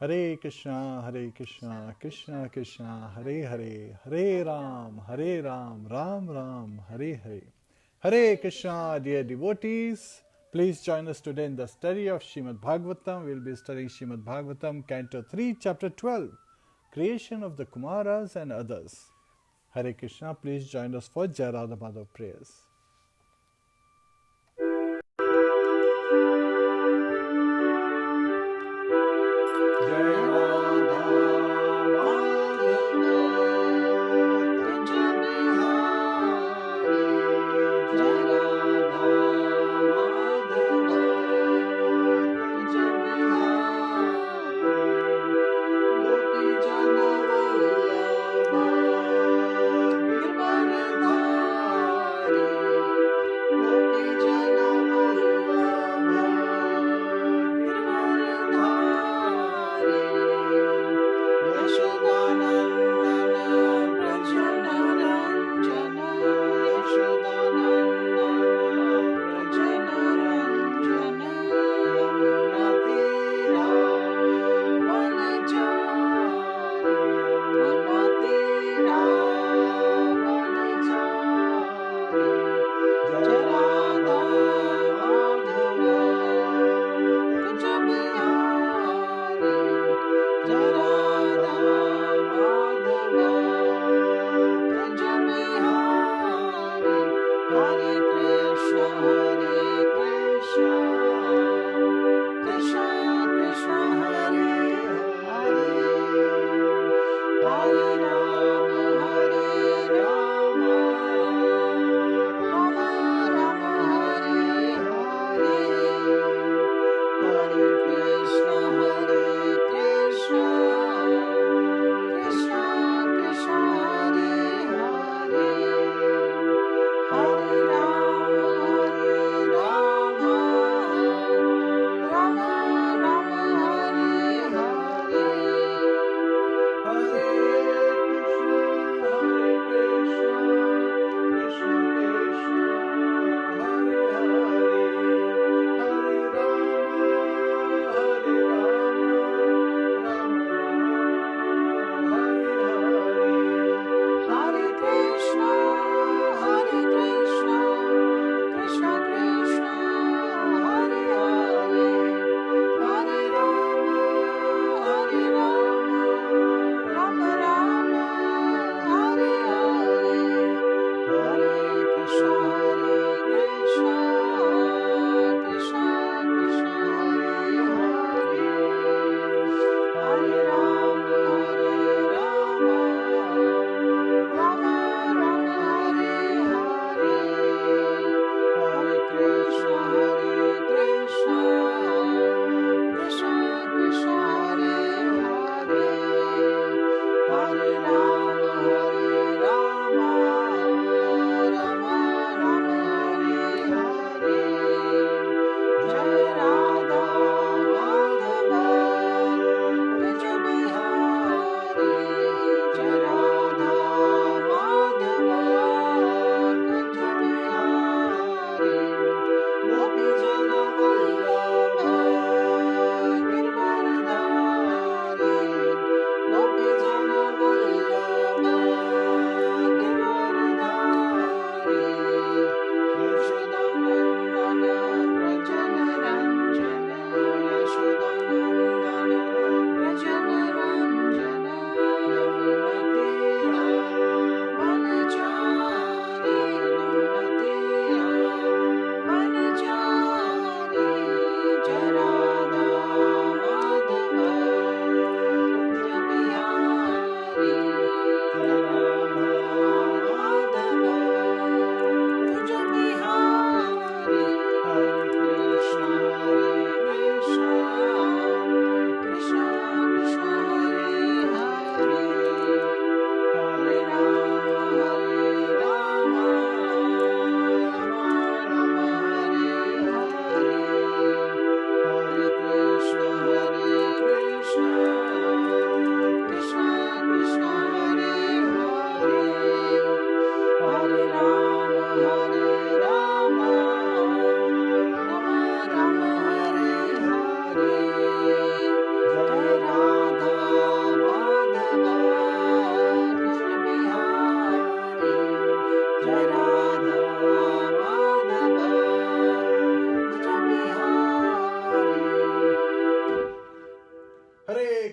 Hare Krishna, Krishna Krishna, Hare Hare, Hare Ram, Ram Ram, Hare Hare. Hare Krishna, dear devotees. Please join us today in the study of Srimad Bhagavatam. We'll be studying Srimad Bhagavatam, Canto 3, Chapter 12, Creation of the Kumaras and Others. Hare Krishna, please join us for Jai Radha Madhav prayers. Jai Ram.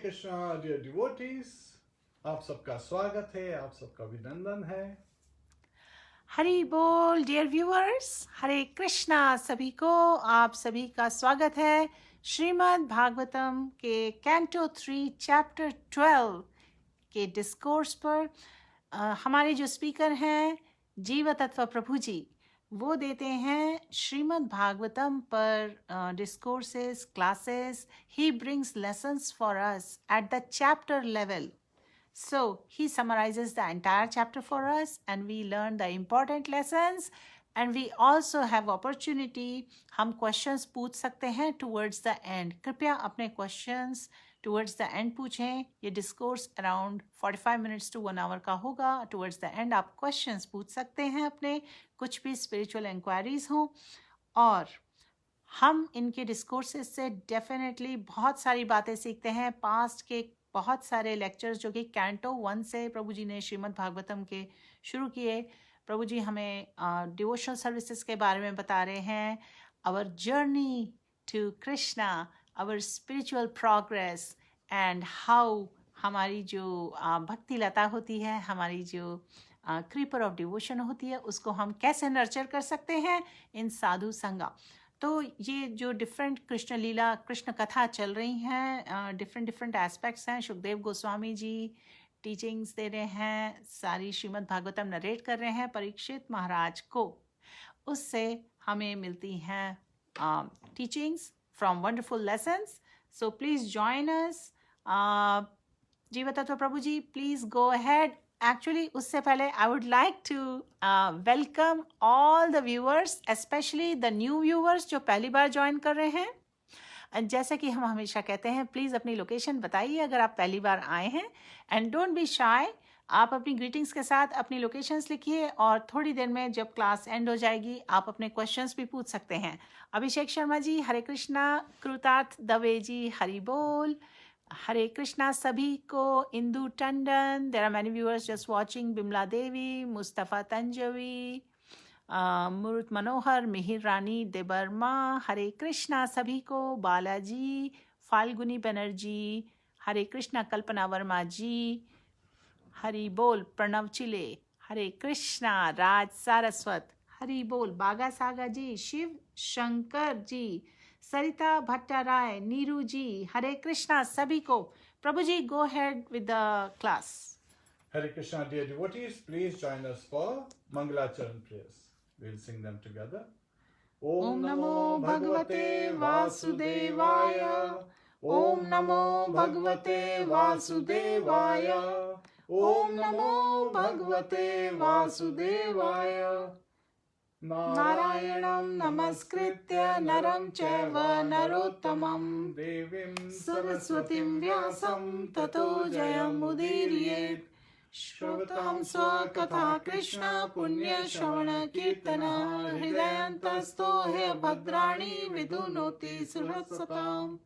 Krishna dear devotees, आप सबका स्वागत है, आप सबका अभिनंदन है। हरि बोल dear viewers, हरे कृष्णा सभी को। आप सभी का स्वागत है श्रीमद् भागवतम के कैंटो 3 चैप्टर 12 के डिस्कोर्स पर। हमारे जो स्पीकर हैं जीव तत्व प्रभु जी, वो देते हैं श्रीमद् भागवतम पर discourses, classes. He brings lessons for us at the chapter level. So he summarizes the entire chapter for us and we learn the important lessons, and we also have opportunity, हम questions पूछ सकते हैं towards the end. कृपया अपने questions towards the end पूछें. ये discourse around 45 minutes to 1 hour का होगा. Towards the end आप questions पूछ सकते हैं अपने, कुछ भी spiritual inquiries हों. और हम इनके डिस्कोर्सेस से डेफिनेटली बहुत सारी बातें सीखते हैं. पास्ट के बहुत सारे लेक्चर्स जो कि कैंटो 1 से प्रभु जी ने श्रीमद् भागवतम के शुरू किए. प्रभु जी हमें डिवोशनल सर्विसेज के बारे में बता रहे हैं. Our journey to Krishna, our spiritual progress, and how हमारी जो भक्ति लता होती है, हमारी जो क्रीपर ऑफ डिवोशन होती है, उसको हम कैसे नर्चर कर सकते हैं इन साधु संगा. तो ये जो डिफरेंट कृष्ण लीला, कृष्ण कथा चल रही हैं, डिफरेंट एस्पेक्ट्स हैं. सुखदेव गोस्वामी जी टीचिंग्स दे रहे हैं, सारी श्रीमद् भागवतम नरेट कर रहे हैं परीक्षित महाराज को. उससे हमें मिलती हैं teachings from wonderful lessons. So please join us. जीव तत्व प्रभु जी, प्लीज गो अहेड. Actually, उससे पहले I would like to welcome all the viewers, especially the new viewers जो पहली बार ज्वाइन कर रहे हैं. जैसा कि हम हमेशा कहते हैं, प्लीज़ अपनी लोकेशन बताइए अगर आप पहली बार आए हैं. And don't be shy. आप अपनी ग्रीटिंग्स के साथ अपनी लोकेशंस लिखिए, और थोड़ी देर में जब क्लास एंड हो जाएगी आप अपने क्वेश्चंस भी पूछ सकते हैं. अभिषेक शर्मा जी, हरे कृष्णा. कृतार्थ दवे जी, हरि बोल. हरे कृष्णा सभी को. Indu Tandon, there are many viewers just watching. Bimla Devi, Mustafa Tanjvi, Murut Manohar, Mihir Rani Debbarma, Hare Krishna सभी को. बालाजी, फाल्गुनी बनर्जी, हरे कृष्णा. कल्पना वर्मा जी, हरि बोल. प्रणव चिले, हरे कृष्णा. राज सारस्वत, हरि बोल. बागा सागा जी, शिव शंकर जी, सरिता भट्टाराय, नीरू जी, हरे कृष्णा सभी को. प्रभु जी, go ahead with the class. Hare Krishna, dear devotees, please join us for Mangalacharan prayers. We'll sing them together. Om Namo Bhagavate Vasudevaya. Om Namo Bhagavate Vasudevaya. Om Namo Bhagavate Vasudevaya. नारायणं नमस्कृत्य नरं चैव नरोत्तमं देवीं सरस्वतीं व्यासं ततो जयमुदीरयेत्. श्रोतां स्वकथा कृष्ण पुण्यश्रवण कीर्तन हृदयन्तस्थो हे भद्राणि विदुनोति सुरसताम्.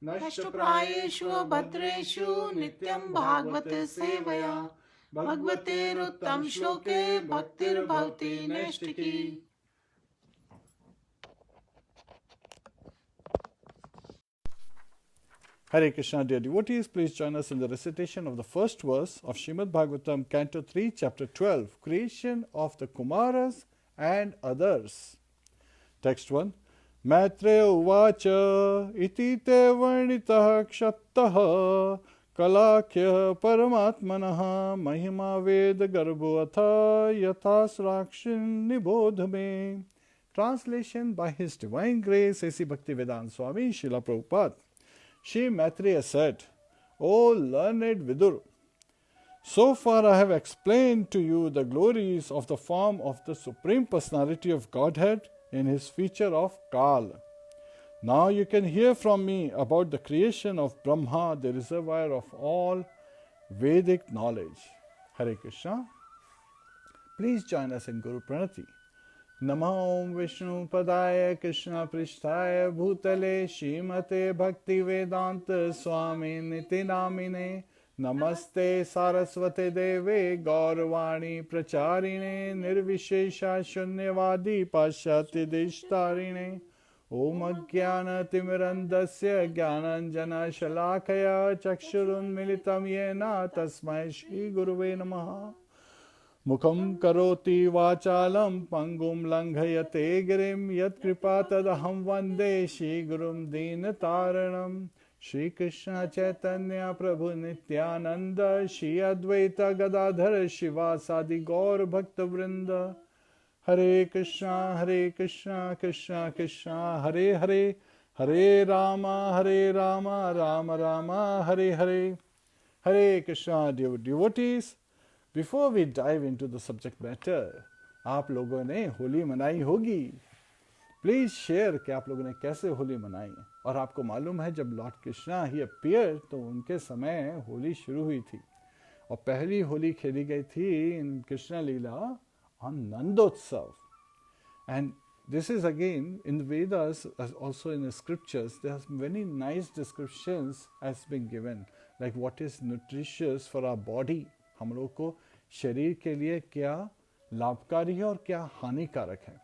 नष्टप्रायेषु भद्रेषु नित्यं भागवत सेवया. भगवतेरुत्तम श्लोके भक्तिर्भवति नैष्ठिकी. Hare Krishna, dear devotees, please join us in the recitation of the first verse of Srimad Bhagavatam, Canto 3, Chapter 12, Creation of the Kumaras and Others. Text 1. Maitreya uvacha iti te varnitah kshattah कलाख्य परमात्मनः महिमा वेद गर्भो अथ यथास्राक्षिण निबोध में. Translation by His Divine Grace A.C. Bhaktivedanta Swami Srila Prabhupada. Shri Maitreya said, O learned Vidur, so far I have explained to you the glories of the form of the Supreme Personality of Godhead in His feature of Kal. Now you can hear from me about the creation of Brahma, the reservoir of all Vedic knowledge. Hare Krishna. Please join us in Guru Pranati. Namo Vishnu Padaya Krishna Prishtaya Bhutale Shrimate Bhakti Vedanta Swami Niti Namine Namaste Saraswate Deve Gauravani Pracharine Nirvishesha Shunyavadi Pashyati Deshtarine ॐ अज्ञानतिमिरन्धस्य ज्ञानाञ्जनशलाकया चक्षुरुन्मिलितं येन तस्मै श्रीगुरुवे नमः। मुखं करोति वाचालं पङ्गुं लङ्घयते गिरिं यत्कृपातदहं वन्दे श्रीगुरुं दीनतारिणं। श्रीकृष्ण चैतन्य प्रभु नित्यानंद श्री अद्वैत गदाधर शिवासादि गौर भक्तवृंद। हरे कृष्णा कृष्णा कृष्णा हरे हरे, हरे राम राम राम हरे हरे। हरे Krishna dear devotees, before we dive into the subject matter, आप लोगों ने होली मनाई होगी। प्लीज शेयर कि आप लोगों ने कैसे होली मनाई। और आपको मालूम है जब लॉर्ड कृष्णा ही अपीयर तो उनके समय होली शुरू हुई थी और पहली होली खेली गई थी in Krishna leela on Nandotsav. And this is again in the Vedas, as also in the scriptures, there are many nice descriptions has been given, like what is nutritious for our body, हम लोग को शरीर के लिए क्या लाभकारी है और क्या हानिकारक है।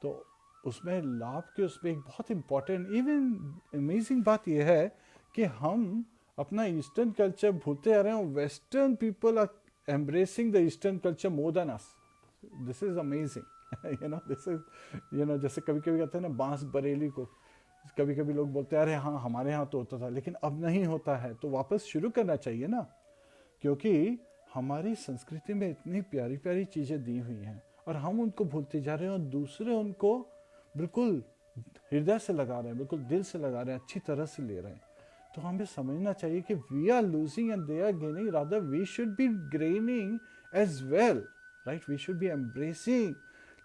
तो उसमें लाभ के उसमें एक बहुत इम्पॉर्टेंट इवन अमेजिंग बात यह है कि हम अपना ईस्टर्न कल्चर भूलते आ रहे हैं। Western people are embracing the eastern culture more than us. This is amazing. This is जैसे कभी कभी कहते हैं ना बांस बरेली को, कभी कभी लोग बोलते हैं अरे हाँ हमारे यहाँ तो होता था लेकिन अब नहीं होता है। तो वापस शुरू करना चाहिए ना, क्योंकि हमारी संस्कृति में इतनी प्यारी प्यारी चीज़ें दी हुई हैं और हम उनको भूलते जा रहे हैं और दूसरे उनको बिल्कुल हृदय से लगा रहे हैं, बिल्कुल दिल से लगा रहे हैं, अच्छी तरह से ले रहे हैं। तो हमें समझना चाहिए कि we are losing and they are gaining, rather we should be gaining as well, right. We should be embracing.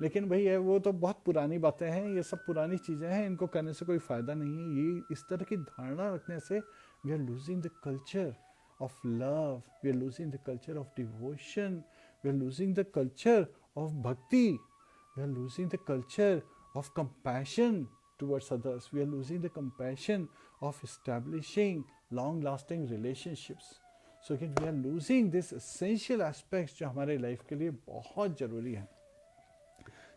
लेकिन भाई है वो तो बहुत पुरानी बातें हैं, ये सब पुरानी चीज़ें हैं, इनको करने से कोई फ़ायदा नहीं है। ये इस तरह की धारणा रखने से we are losing the culture of love, we are losing the culture of devotion, we are losing the culture of bhakti, we are losing the culture of compassion towards others, we are losing the compassion of establishing long lasting relationships. So again we are losing this essential aspects जो हमारे life के लिए बहुत ज़रूरी है।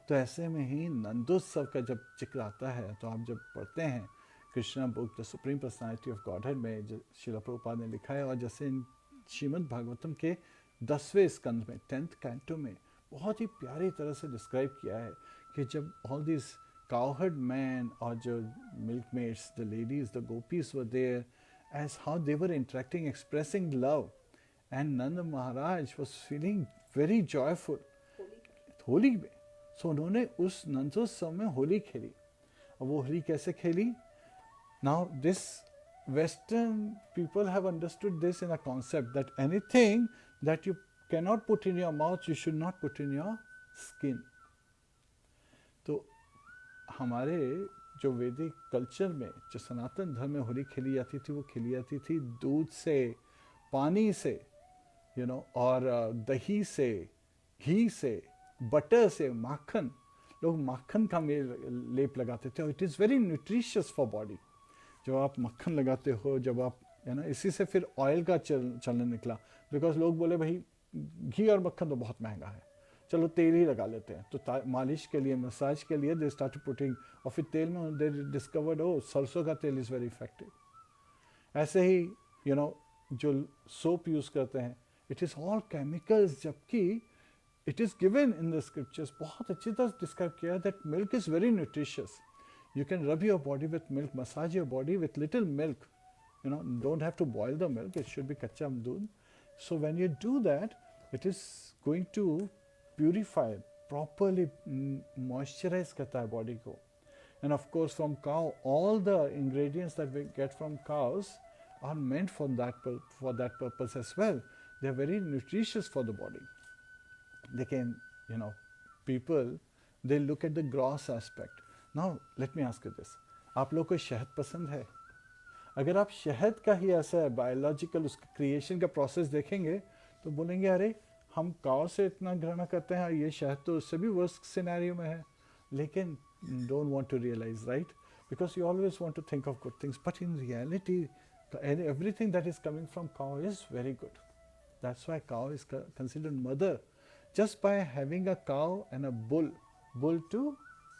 तो ऐसे में ही नंदोत्सव का जब जिक्र आता है तो आप जब पढ़ते हैं Krishna book the supreme personality of godhead में जो श्रील प्रभुपाद ने लिखा है, और जैसे श्रीमद् भागवतम के 10वें स्कंद में 10th कैंटो में बहुत ही प्यारी तरह से डिस्क्राइब किया है कि जब ऑल दिस काउहर्ड मैन और जो milk maids, the ladies, the gopis were there, as how they were interacting, expressing love, and Nand Maharaj was feeling very joyful Holi में। सो उन्होंने उस नंदोत्सव में होली खेली। और वो होली कैसे खेली? Now this Western people have understood this in a concept that anything that you cannot put in your mouth, you should not put in your skin. तो हमारे जो वैदिक कल्चर में जो सनातन धर्म में होली खेली जाती थी वो खेली जाती थी दूध से, पानी से, और दही से, घी से, बटर से, माखन, लोग माखन का लेप लगाते थे और it is very nutritious for body. जब आप मक्खन लगाते हो, जब आप इसी से फिर ऑयल का चलन निकला, बिकॉज लोग बोले भाई घी और मक्खन तो बहुत महंगा है, चलो तेल ही लगा लेते हैं। तो मालिश के लिए, मसाज के लिए दे स्टार्ट पुटिंग, और फिर तेल में दे डिस्कवर्ड सरसों का तेल इज़ वेरी इफेक्टिव। ऐसे ही जो सोप यूज़ करते हैं, इट इज़ ऑल केमिकल्स, जबकि it is given in the scriptures, बहुत अच्छी तरह डिस्क्राइब किया है that milk is very nutritious. You can rub your body with milk, massage your body with little milk. Don't have to boil the milk. It should be kacha doodh. So when you do that, it is going to purify, properly moisturize karta hai body ko. And of course, from cow, all the ingredients that we get from cows are meant for that purpose as well. They are very nutritious for the body. They can, people, they look at the gross aspect. Now let me ask you this, आप लोग को शहद पसंद है? अगर आप शहद का ही ऐसा बायोलॉजिकल उसका क्रिएशन का प्रोसेस देखेंगे तो बोलेंगे अरे हम काव से इतना घृणा करते हैं, ये शहद तो उससे भी वर्स्ट सिनेरियो में है। लेकिन don't want to realise, right, because you always want to think of good things, but in reality everything that is coming from cow is very good. That's why cow is considered mother, just by having a cow and a bull to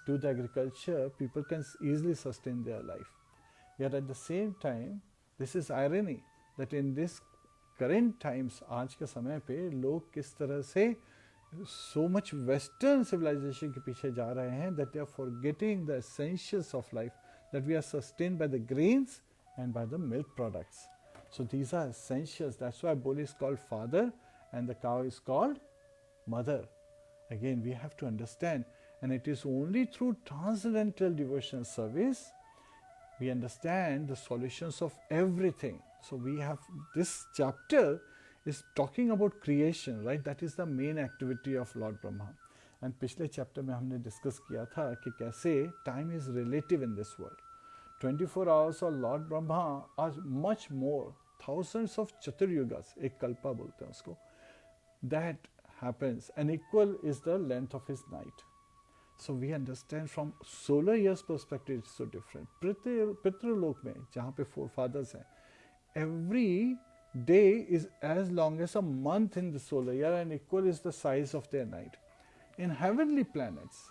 do the agriculture, people can easily sustain their life. Yet at the same time, this is irony that in this current times, आज के समय पे लोग किस तरह से so much Western civilization के पीछे जा रहे हैं that they are forgetting the essentials of life, that we are sustained by the grains and by the milk products. So these are essentials. That's why bull is called father and the cow is called mother. Again, we have to understand, and it is only through transcendental devotional service we understand the solutions of everything. So we have this chapter is talking about creation, right? That is the main activity of Lord Brahma. And पिछले chapter में हमने discuss किया था कि कैसे time is relative in this world. 24 hours of Lord Brahma are much more, thousands of Chaturyugas, एक कल्पा बोलते हैं उसको, that happens, and equal is the length of his night. So we understand from solar years perspective it's so different. Pitralok में जहाँ पे forefathers हैं, every day is as long as a month in the solar year and equal is the size of their night. In heavenly planets,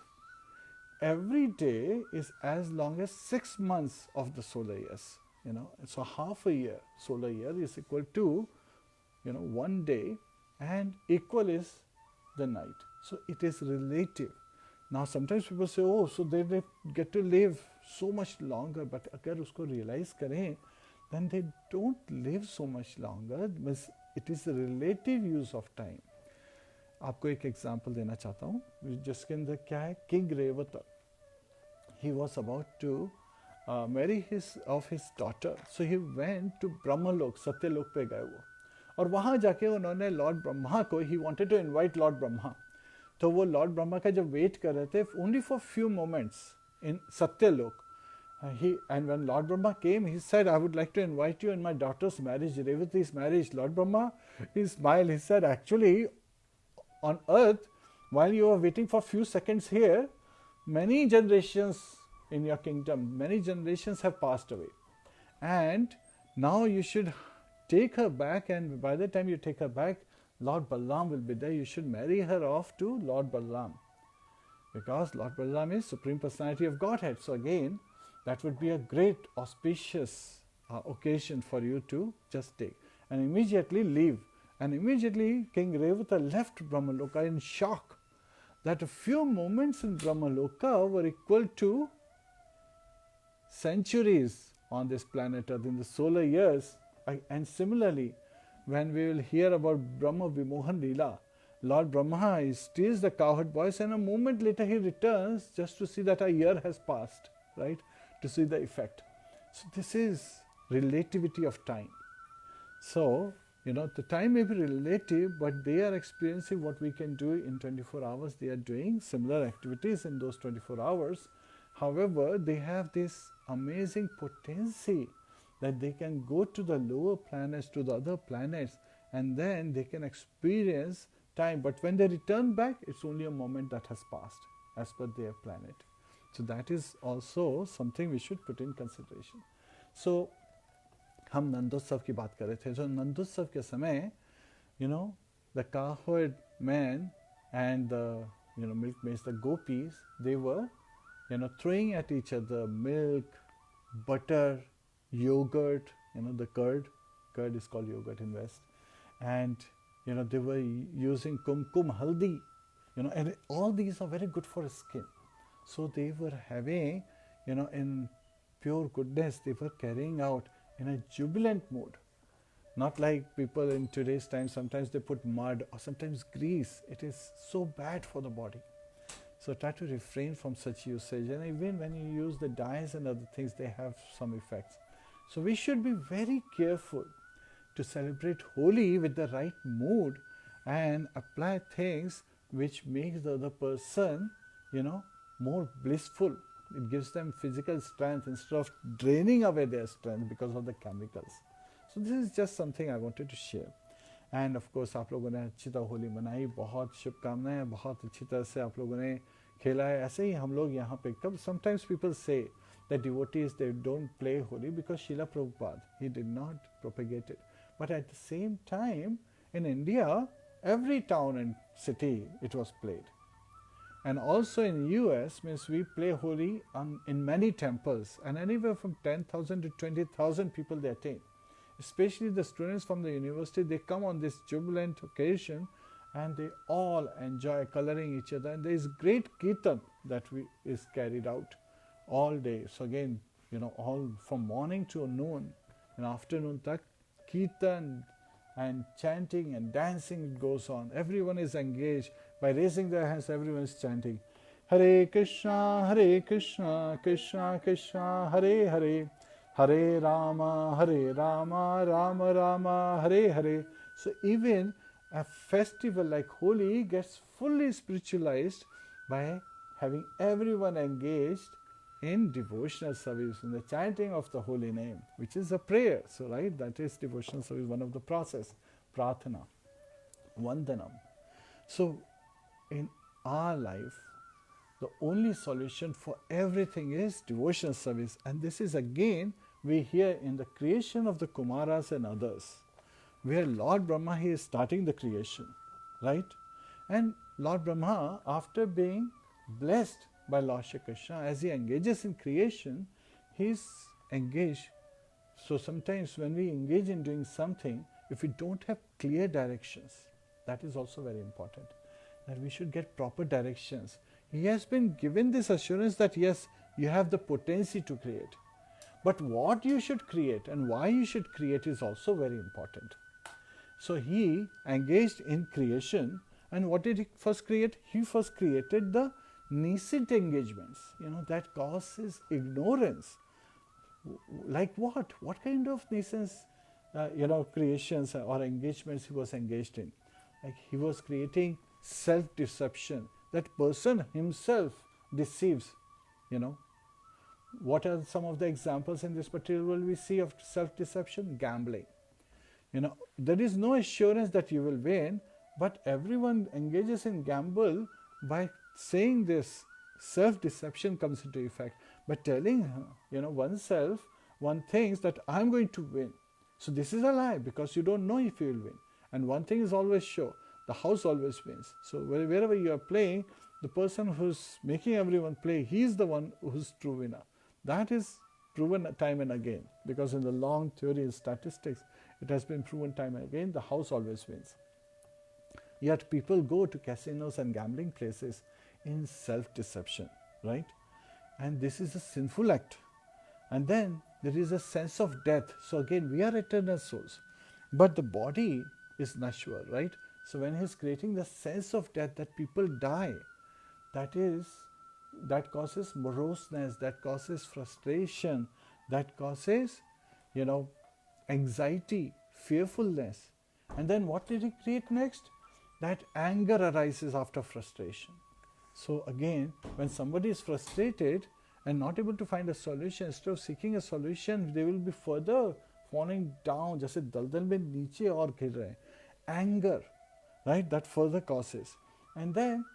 every day is as long as 6 months of the solar years. So half a year, solar year is equal to 1 day, and equal is the night. So it is relative. Now sometimes people say, oh, so they get to live so much longer, but अगर उसको realize करें, then they don't live so much longer. It is the relative use of time. आपको एक example देना चाहता हूँ जिसके अंदर क्या है, king Revata, he was about to marry his daughter, so he went to ब्रह्मलोक, सत्यलोक पे गए वो, और वहाँ जाके उन्होंने लॉर्ड ब्रह्मा को, he wanted to invite Lord Brahma, तो वो लॉर्ड ब्रह्मा का जब वेट कर रहे थे only for few moments in Satyalok, and when Lord Brahma came, he said, I would like to invite you in my daughter's marriage, Revati's marriage. Lord Brahma, he smiled, he said, actually on earth, while you are waiting for few seconds here, many generations in your kingdom, many generations have passed away, and now you should take her back, and by the time you take her back, Lord Balaram will be there. You should marry her off to Lord Balaram, because Lord Balaram is Supreme Personality of Godhead. So again, that would be a great auspicious occasion for you to just take and immediately leave. And immediately King Revata left Brahmaloka in shock that a few moments in Brahmaloka were equal to centuries on this planet Earth in the solar years. And similarly, when we will hear about Brahma Vimohan Leela, Lord Brahma steals the cowherd boys, and a moment later he returns just to see that a year has passed, right? To see the effect. So this is relativity of time. So, the time may be relative, but they are experiencing what we can do in 24 hours. They are doing similar activities in those 24 hours. However, they have this amazing potency that they can go to the lower planets, to the other planets, and then they can experience time. But when they return back, it's only a moment that has passed as per their planet. So that is also something we should put in consideration. So हम नंदोत्सव की बात कर रहे थे. जो नंदोत्सव के समय, the cowherd man and the milkmaids, the gopis, they were throwing at each other milk, butter, yogurt, the curd is called yogurt in West, and they were using kumkum, haldi, and all these are very good for skin. So they were having, in pure goodness, they were carrying out in a jubilant mood. Not like people in today's time, sometimes they put mud or sometimes grease. It is so bad for the body. So try to refrain from such usage. And even when you use the dyes and other things, they have some effects. So we should be very careful to celebrate Holi with the right mood and apply things which makes the other person, more blissful. It gives them physical strength instead of draining away their strength because of the chemicals. So this is just something I wanted to share. And of course, आप लोगों ने अच्छी तरह होली मनाई, बहुत शुभकामनाएं, बहुत अच्छी तरह से आप लोगों ने खेला है. ऐसे ही हम लोग यहाँ पे कब sometimes people say that devotees, they don't play Holi because Srila Prabhupada, he did not propagate it. But at the same time, in India, every town and city it was played. And also in US means we play Holi in many temples, and anywhere from 10,000 to 20,000 people they attain. Especially the students from the university, they come on this jubilant occasion and they all enjoy coloring each other, and there is great kirtan that is carried out all day. So again, all from morning to noon and afternoon tak, kirtan and chanting and dancing goes on. Everyone is engaged. By raising their hands, everyone is chanting Hare Krishna, Krishna Krishna, Hare Hare, Hare Rama, Rama Rama, Hare Hare. So even a festival like Holi gets fully spiritualized by having everyone engaged in devotional service, in the chanting of the holy name, which is a prayer. So, right, that is devotional service, one of the process, prarthana, vandanam. So, in our life, the only solution for everything is devotional service, and this is again we hear in the creation of the Kumaras and others, where Lord Brahma, he is starting the creation, right? And Lord Brahma, after being blessed by Lord Shri Krishna, as he engages in creation, he is engaged. So sometimes when we engage in doing something, if we don't have clear directions, that is also very important, that we should get proper directions. He has been given this assurance that yes, you have the potency to create. But what you should create and why you should create is also very important. So he engaged in creation, and what did he first create? He first created the nascent engagements, that causes ignorance. Like what? What kind of nascent, creations or engagements he was engaged in? Like he was creating self-deception. That person himself deceives, What are some of the examples in this material world we see of self-deception? Gambling. There is no assurance that you will win, but everyone engages in gamble by saying this. Self-deception comes into effect by telling, oneself, one thinks that I'm going to win. So this is a lie, because you don't know if you will win. And one thing is always sure, the house always wins. So wherever you are playing, the person who's making everyone play, he's the one who's true winner. That is proven time and again, because in the long theory and statistics, it has been proven time and again, the house always wins. Yet people go to casinos and gambling places in self-deception, right? And this is a sinful act. And then there is a sense of death. So again, we are eternal souls, but the body is nashwar, right? So when he's creating the sense of death, that people die, that causes moroseness, that causes frustration, that causes, anxiety, fearfulness. And then what did he create next? That anger arises after frustration. So again, when somebody is frustrated and not able to find a solution, instead of seeking a solution, they will be further falling down, जैसे दलदल में नीचे और गिर रहे हैं. Anger, right? That further causes. And then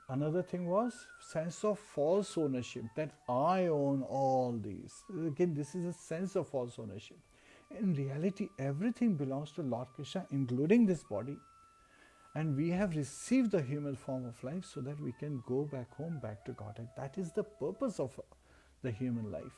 another thing was sense of false ownership, that I own all these. Again, this is a sense of false ownership. In reality, everything belongs to Lord Krishna, including this body. And we have received the human form of life so that we can go back home, back to God. And that is the purpose of the human life.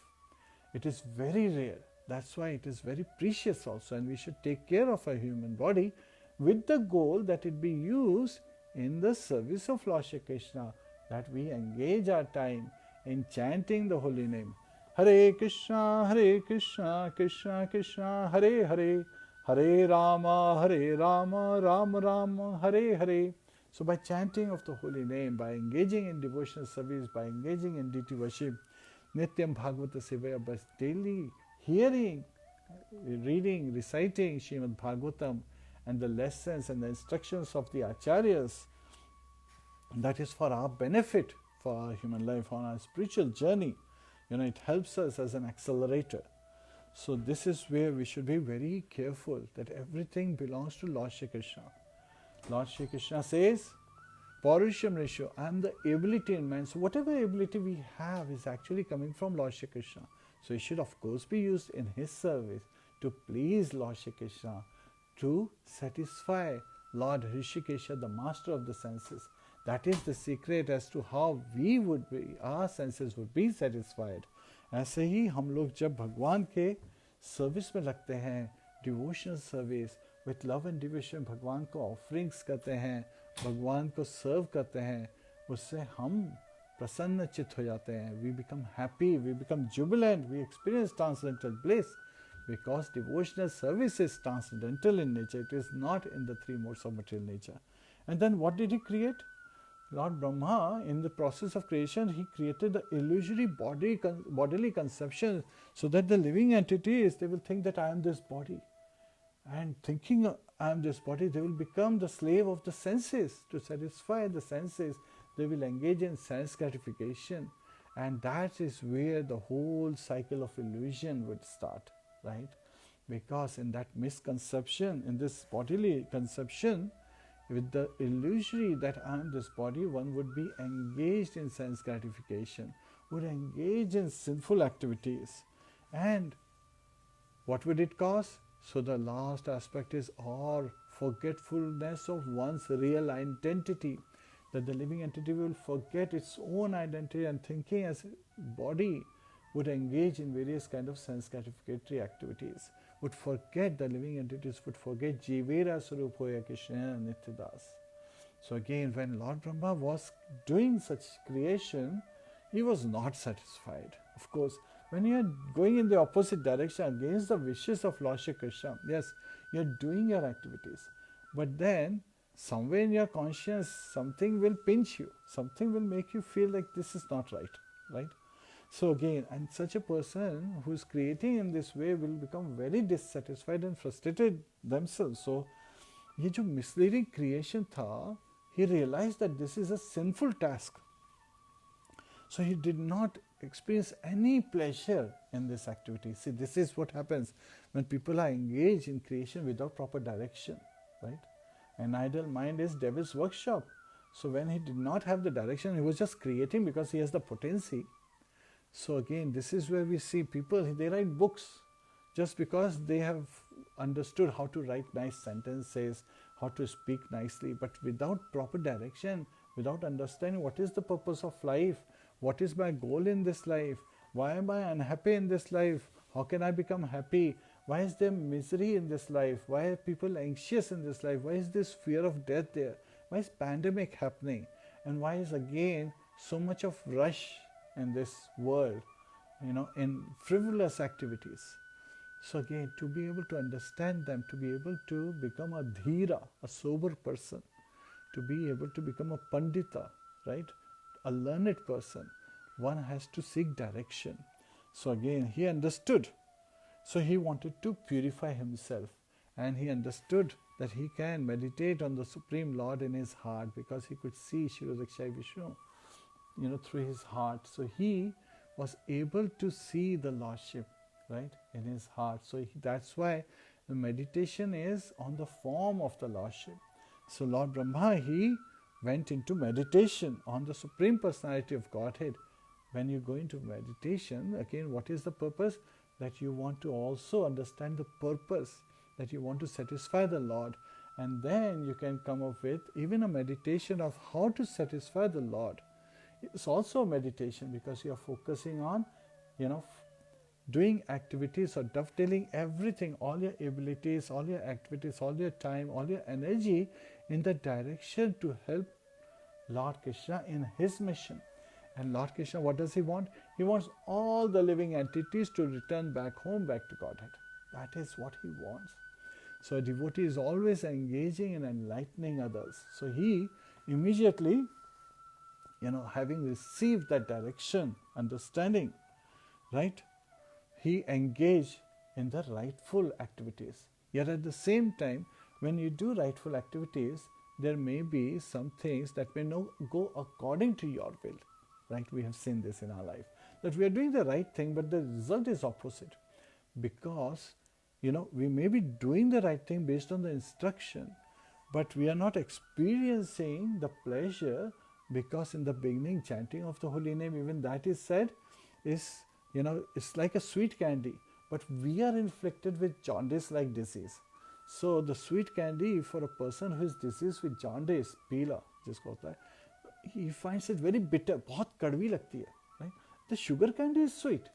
It is very rare. That's why it is very precious also. And we should take care of our human body with the goal that it be used in the service of Lord Shri Krishna, that we engage our time in chanting the holy name. Hare Krishna, Krishna Krishna, Hare Hare, Hare Rama, Rama Rama, Hare Hare. So by chanting of the holy name, by engaging in devotional service, by engaging in deity worship, Nityam Bhagavata Sevaya, by daily hearing, reading, reciting Srimad Bhagavatam and the lessons and the instructions of the Acharyas, that is for our benefit, for our human life, on our spiritual journey. It helps us as an accelerator. So this is where we should be very careful, that everything belongs to Lord Shri Krishna. Lord Shri Krishna says, Paurushyam Risho, I am the ability in man. So whatever ability we have is actually coming from Lord Shri Krishna. So it should of course be used in his service to please Lord Shri Krishna, to satisfy Lord Hrishikesha, the master of the senses. That is the secret as to how we would be, our senses would be satisfied. ऐसे ही हम लोग जब भगवान के service में लगते हैं, devotional service with love and devotion, भगवान को ऑफरिंग्स करते हैं, भगवान को सर्व करते हैं, उससे हम प्रसन्न चित्त हो जाते हैं. We become happy, we become jubilant, we experience transcendental bliss, because devotional service is transcendental in nature. It is not in the three modes of material nature. And then what did he create? Lord Brahma, in the process of creation, he created the illusory bodily conception, so that the living entities, they will think that I am this body. And thinking I am this body, they will become the slave of the senses. To satisfy the senses, they will engage in sense gratification. And that is where the whole cycle of illusion would start. Right? Because in that misconception, in this bodily conception, with the illusory that I am this body, one would be engaged in sense gratification, would engage in sinful activities. And what would it cause? So the last aspect is or forgetfulness of one's real identity, that the living entity will forget its own identity and thinking as a body, would engage in various kind of sense gratificatory activities, would forget, the living entities would forget Jivera Swarupoya Krishna Nityadas. So again, when Lord Brahma was doing such creation, he was not satisfied. Of course, when you are going in the opposite direction against the wishes of Lord Shri Krishna, yes, you are doing your activities, but then somewhere in your conscience, something will pinch you, something will make you feel like this is not right, right? So again, and such a person who is creating in this way will become very dissatisfied and frustrated themselves. So, ये जो misleading creation था, he realized that this is a sinful task. So he did not experience any pleasure in this activity. See, this is what happens when people are engaged in creation without proper direction, right? An idle mind is devil's workshop. So when he did not have the direction, he was just creating because he has the potency. So again, this is where we see people, they write books just because they have understood how to write nice sentences, how to speak nicely, but without proper direction, without understanding what is the purpose of life, what is my goal in this life, why am I unhappy in this life, how can I become happy, why is there misery in this life, why are people anxious in this life, why is this fear of death there, why is pandemic happening, and why is again so much of rush in this world, in frivolous activities. So again, to be able to understand them, to be able to become a dhira, a sober person, to be able to become a pandita, right, a learned person, one has to seek direction. So again, he understood. So he wanted to purify himself, and he understood that he can meditate on the Supreme Lord in his heart, because he could see Shirodakshai Vishnu, through his heart. So he was able to see the Lordship, right, in his heart. So that's why the meditation is on the form of the Lordship. So Lord Brahma, he went into meditation on the Supreme Personality of Godhead. When you go into meditation, again, what is the purpose? That you want to also understand the purpose, that you want to satisfy the Lord. And then you can come up with even a meditation of how to satisfy the Lord. It's also a meditation, because you are focusing on, doing activities or dovetailing everything, all your abilities, all your activities, all your time, all your energy in the direction to help Lord Krishna in his mission. And Lord Krishna, what does he want? He wants all the living entities to return back home, back to Godhead. That is what he wants. So a devotee is always engaging in enlightening others. So he immediately, having received that direction, understanding, right, he engaged in the rightful activities. Yet at the same time, when you do rightful activities, there may be some things that may not go according to your will. Right? We have seen this in our life, that we are doing the right thing, but the result is opposite. Because, we may be doing the right thing based on the instruction, but we are not experiencing the pleasure, because in the beginning, chanting of the holy name, even that is said, is, it's like a sweet candy, but we are inflicted with jaundice-like disease. So the sweet candy for a person who is diseased with jaundice, pila, jisko hota hai, he finds it very bitter. बहुत कड़वी लगती है, right? The sugar candy is sweet,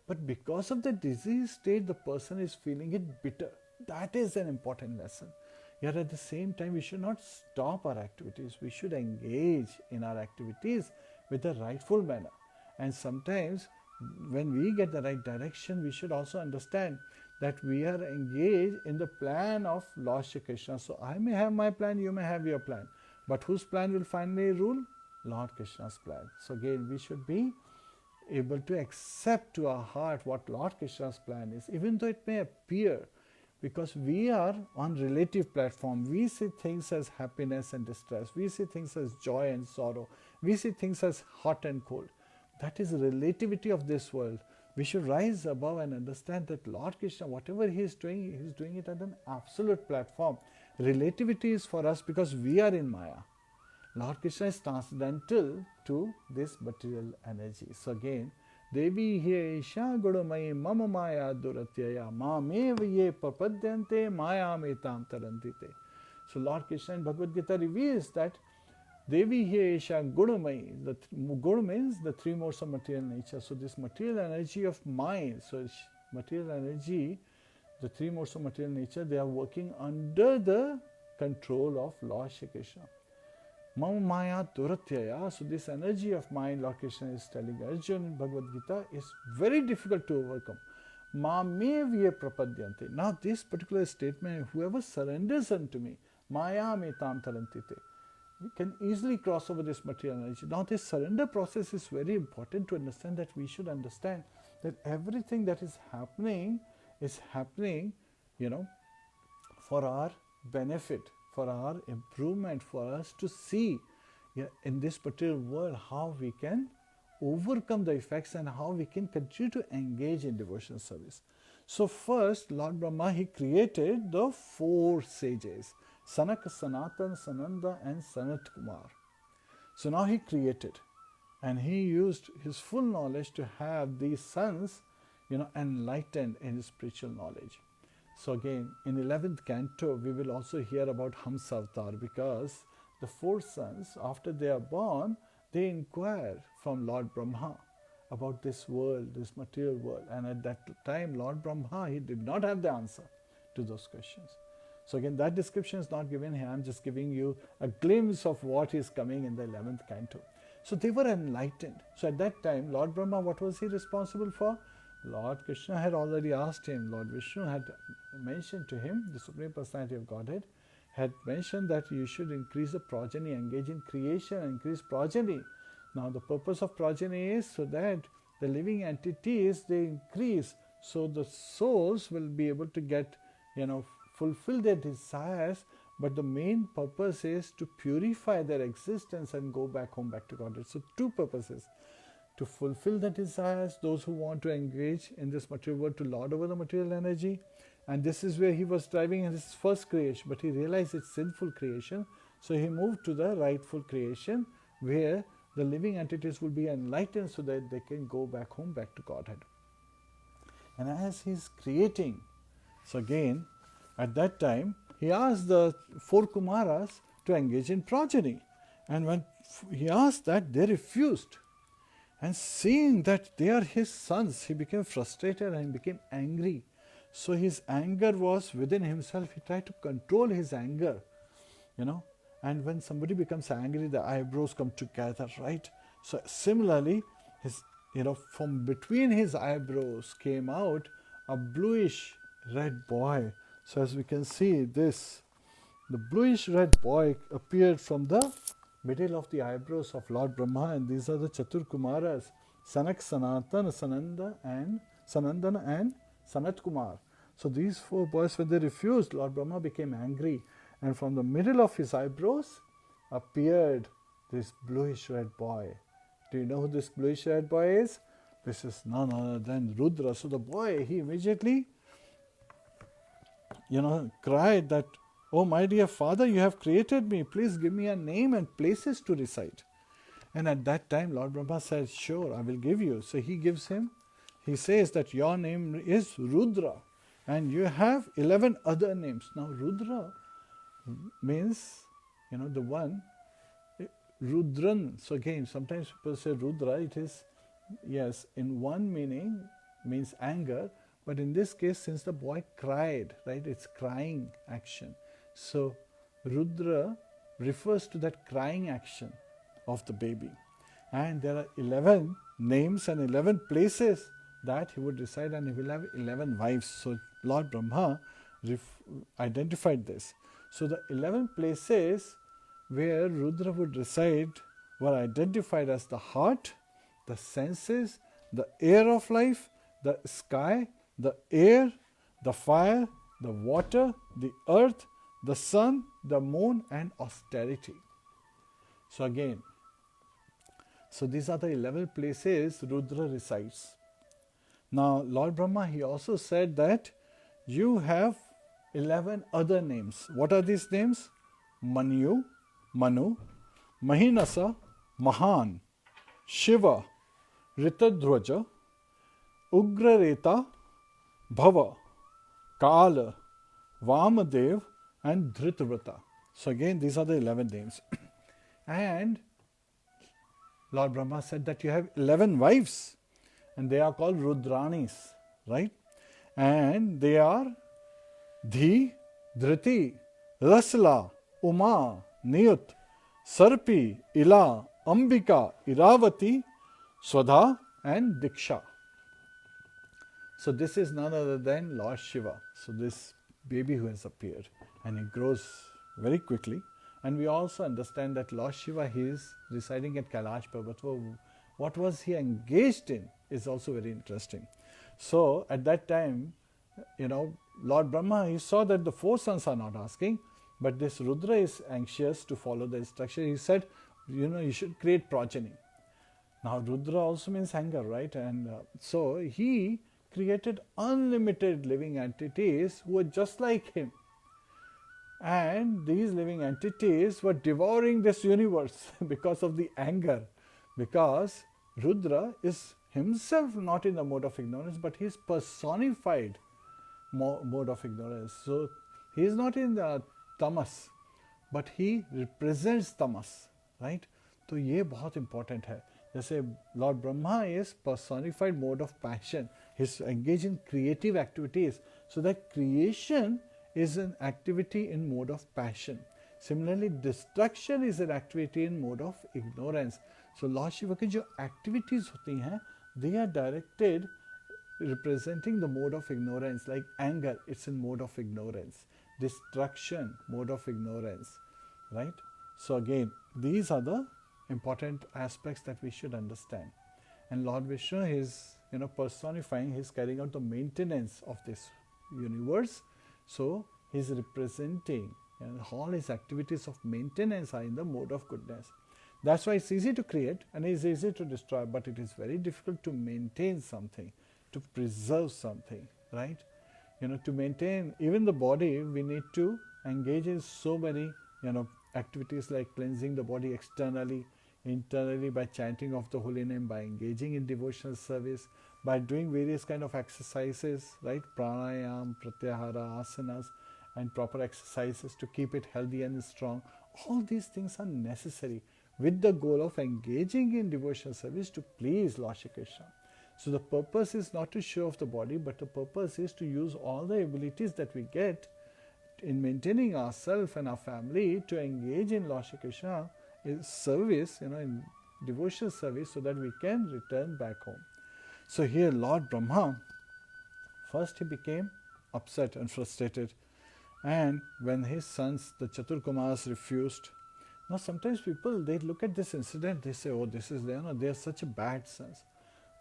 but because of the disease state, the person is feeling it bitter. That is an important lesson. Yet at the same time, we should not stop our activities. We should engage in our activities with the rightful manner. And sometimes, when we get the right direction, we should also understand that we are engaged in the plan of Lord Shri Krishna. So I may have my plan, you may have your plan. But whose plan will finally rule? Lord Krishna's plan. So again, we should be able to accept to our heart what Lord Krishna's plan is, even though it may appear, because we are on relative platform. We see things as happiness and distress. We see things as joy and sorrow. We see things as hot and cold. That is relativity of this world. We should rise above and understand that Lord Krishna, whatever He is doing it at an absolute platform. Relativity is for us because we are in Maya. Lord Krishna is transcendental to this material energy. So again, Devi he Isha Gurumai Mama Maya Duratyaya Mamev ye Papadyante Maya Metam Tarantite. So Lord Krishna in Bhagavad Gita reveals that Devi he Isha Gurumai. The Gur means the three modes of material nature. So this material energy of mind, so material energy, the three modes of material nature, they are working under the control of Lord Shri Krishna. Mama Maya Duratyaya. So this energy of mind, Lord Krishna is telling Arjuna in Bhagavad Gita, is very difficult to overcome. Mamev ye prapadyante. Now this particular statement, whoever surrenders unto me, Maya metam tarantite, we can easily cross over this material energy. Now this surrender process is very important to understand, that we should understand that everything that is happening, for our benefit, for our improvement, for us to see in this particular world how we can overcome the effects and how we can continue to engage in devotional service. So first, Lord Brahma, he created the four sages, Sanaka, Sanatan, Sananda and Sanat Kumar. So now he created, and he used his full knowledge to have these sons, enlightened in his spiritual knowledge. So again, in 11th canto, we will also hear about Hamsa Avatar, because the four sons, after they are born, they inquire from Lord Brahma about this world, this material world. And at that time, Lord Brahma, he did not have the answer to those questions. So again, that description is not given here. I'm just giving you a glimpse of what is coming in the 11th canto. So they were enlightened. So at that time, Lord Brahma, what was he responsible for? Lord Krishna had already asked him, Lord Vishnu had mentioned to him, the Supreme Personality of Godhead, had mentioned that you should increase the progeny, engage in creation, increase progeny. Now the purpose of progeny is so that the living entities, they increase, so the souls will be able to get, fulfill their desires, but the main purpose is to purify their existence and go back home, back to Godhead. So two purposes: to fulfill the desires, those who want to engage in this material world, to lord over the material energy. And this is where he was striving in his first creation, but he realized it's sinful creation, so he moved to the rightful creation, where the living entities will be enlightened so that they can go back home, back to Godhead. And as he's creating, so again, at that time, he asked the four Kumaras to engage in progeny. And when he asked that, they refused. And seeing that they are his sons, he became frustrated and became angry. So his anger was within himself. He tried to control his anger, And when somebody becomes angry, the eyebrows come together, right? So similarly, his, from between his eyebrows came out a bluish red boy. So as we can see this, the bluish red boy appeared from the middle of the eyebrows of Lord Brahma, and these are the Chatur Kumaras, Sanak, Sanatan, Sanandana and Sanat Kumar. So these four boys, when they refused, Lord Brahma became angry, and from the middle of his eyebrows appeared this bluish red boy. Do you know who this bluish red boy is? This is none other than Rudra. So the boy, he immediately, cried that, "Oh my dear father, you have created me. Please give me a name and places to recite." And at that time, Lord Brahma said, "Sure, I will give you." So he says that your name is Rudra, and you have 11 other names. Now Rudra means, the one, Rudran. So again, sometimes people say Rudra, it is, yes, in one meaning means anger, but in this case, since the boy cried, right, it's crying action. So Rudra refers to that crying action of the baby. And there are 11 names and 11 places that he would reside, and he will have 11 wives. So Lord Brahma identified this. So the 11 places where Rudra would reside were identified as the heart, the senses, the air of life, the sky, the air, the fire, the water, the earth, the sun, the moon, and austerity. So again, so these are the 11 places Rudra resides. Now Lord Brahma, he also said that you have 11 other names. What are these names? Manu, Mahinasa, Mahan, Shiva, Ritadhwaja, Ugrareta, Bhava, Kala, Vamadev, and Dhritravrata. So again, these are the 11 names. And Lord Brahma said that you have 11 wives, and they are called Rudranis, right? And they are Dhi, Dhriti, Rasla, Uma, Niyut, Sarpi, Ila, Ambika, Iravati, Swadha, and Diksha. So this is none other than Lord Shiva. So this baby who has appeared, and he grows very quickly. And we also understand that Lord Shiva, he is residing at Kailash Parvat. What was he engaged in is also very interesting. So at that time, Lord Brahma, he saw that the 4 sons are not asking, but this Rudra is anxious to follow the instruction. He said, you should create progeny. Now Rudra also means anger, right? And so he created unlimited living entities who were just like him. And these living entities were devouring this universe because of the anger. Because Rudra is himself not in the mode of ignorance, but he is personified mode of ignorance. So he is not in the tamas, but he represents tamas, right? तो ये बहुत important है. जैसे Lord Brahma is personified mode of passion. He's engaged in creative activities. So that creation is an activity in mode of passion. Similarly, destruction is an activity in mode of ignorance. So Lord Shiva की जो activities होती हैं, they are directed representing the mode of ignorance. Like anger, it's in mode of ignorance. Destruction, mode of ignorance, right? So again, these are the important aspects that we should understand. And Lord Vishnu is, personifying, he's carrying out the maintenance of this universe. So he's representing, and all his activities of maintenance are in the mode of goodness. That's why it's easy to create and it's easy to destroy, but it is very difficult to maintain something, to preserve something, right? To maintain even the body, we need to engage in so many, activities like cleansing the body externally, internally by chanting of the holy name, by engaging in devotional service, by doing various kind of exercises, right? Pranayam, pratyahara, asanas, and proper exercises to keep it healthy and strong. All these things are necessary with the goal of engaging in devotional service to please Lord Shri Krishna. So the purpose is not to show off the body, but the purpose is to use all the abilities that we get in maintaining ourselves and our family to engage in Lord Shri Krishna service, in devotional service, so that we can return back home. So here Lord Brahma, first he became upset and frustrated, and when his sons, the Chatur Kumars, refused. Now sometimes people, they look at this incident, they say, oh, this is, they are such a bad sons.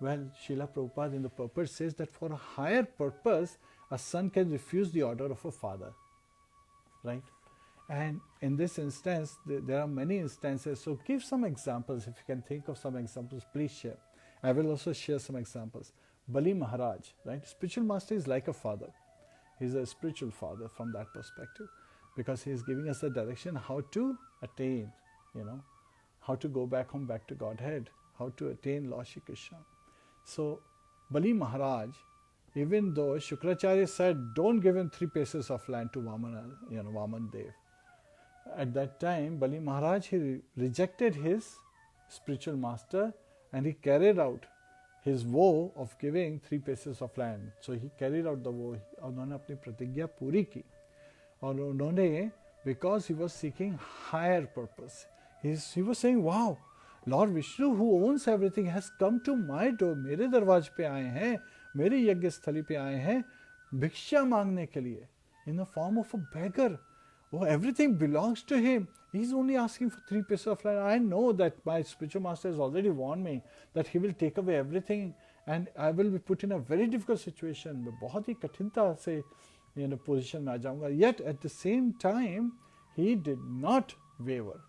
Well, Srila Prabhupada in the purport says that for a higher purpose, a son can refuse the order of a father, right? And in this instance, there are many instances. So give some examples. If you can think of some examples, please share. I will also share some examples. Bali Maharaj, right? Spiritual master is like a father. He's a spiritual father from that perspective, because he is giving us the direction how to attain, how to go back home, back to Godhead, how to attain Lord Shri Krishna. So Bali Maharaj, even though Shukracharya said, don't give him 3 pieces of land to Vaman Dev, at that time, Bali Maharaj, he rejected his spiritual master and he carried out his vow of giving 3 pieces of land. So he carried out the vow. उन्होंने अपनी प्रतिज्ञा पूरी की और उन्होंने, because he was seeking higher purpose. He was saying, wow, Lord Vishnu who owns everything has come to my door. मेरे दरवाजे पे आए हैं, मेरी यज्ञ स्थली पे आए हैं भिक्षा मांगने के लिए, in the form of a beggar. Oh, everything belongs to him. He's only asking for 3 pieces of land. I know that my spiritual master has already warned me that he will take away everything and I will be put in a very difficult situation. मैं बहुत ही कठिनता से position में आ जाऊंगा. Yet at the same time, he did not waver.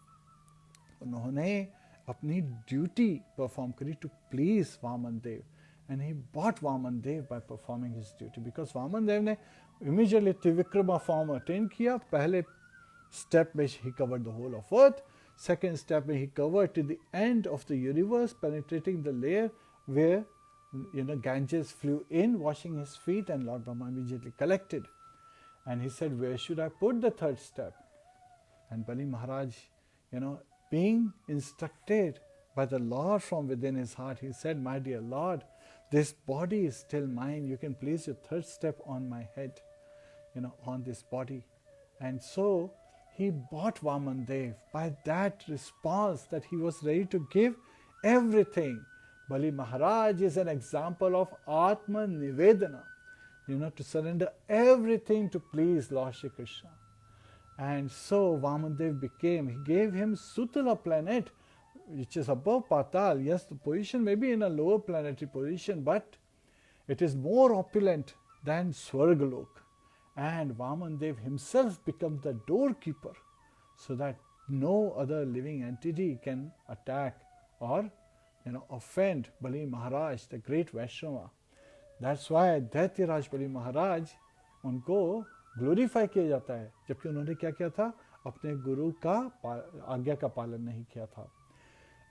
उन्होंने अपनी duty perform करी to please Vaman Dev, and he bought Vaman Dev by performing his duty, because Vaman Dev ने immediately त्रिविक्रमा form attain किया. पहले step में he covered the whole of earth. Second step में he covered to the end of the universe, penetrating the layer where Ganges flew in, washing his feet, and Lord Brahma immediately collected. And he said, where should I put the third step? And Bali Maharaj, being instructed by the Lord from within his heart, he said, my dear Lord, this body is still mine. You can place your third step on my head, on this body. And so he bought Vaman Dev by that response that he was ready to give everything. Bali Maharaj is an example of Atma Nivedana, to surrender everything to please Lord Shri Krishna. And so Vamandev he gave him Sutala planet, which is above Patal. Yes, the position may be in a lower planetary position, but it is more opulent than Swargalok. And Vamandev himself becomes the doorkeeper, so that no other living entity can attack or offend Bali Maharaj, the great Vaishnava. That's why Daityaraj Bali Maharaj, उनको glorify किया जाता है, जबकि उन्होंने क्या किया था, अपने गुरु का आज्ञा का पालन नहीं किया था.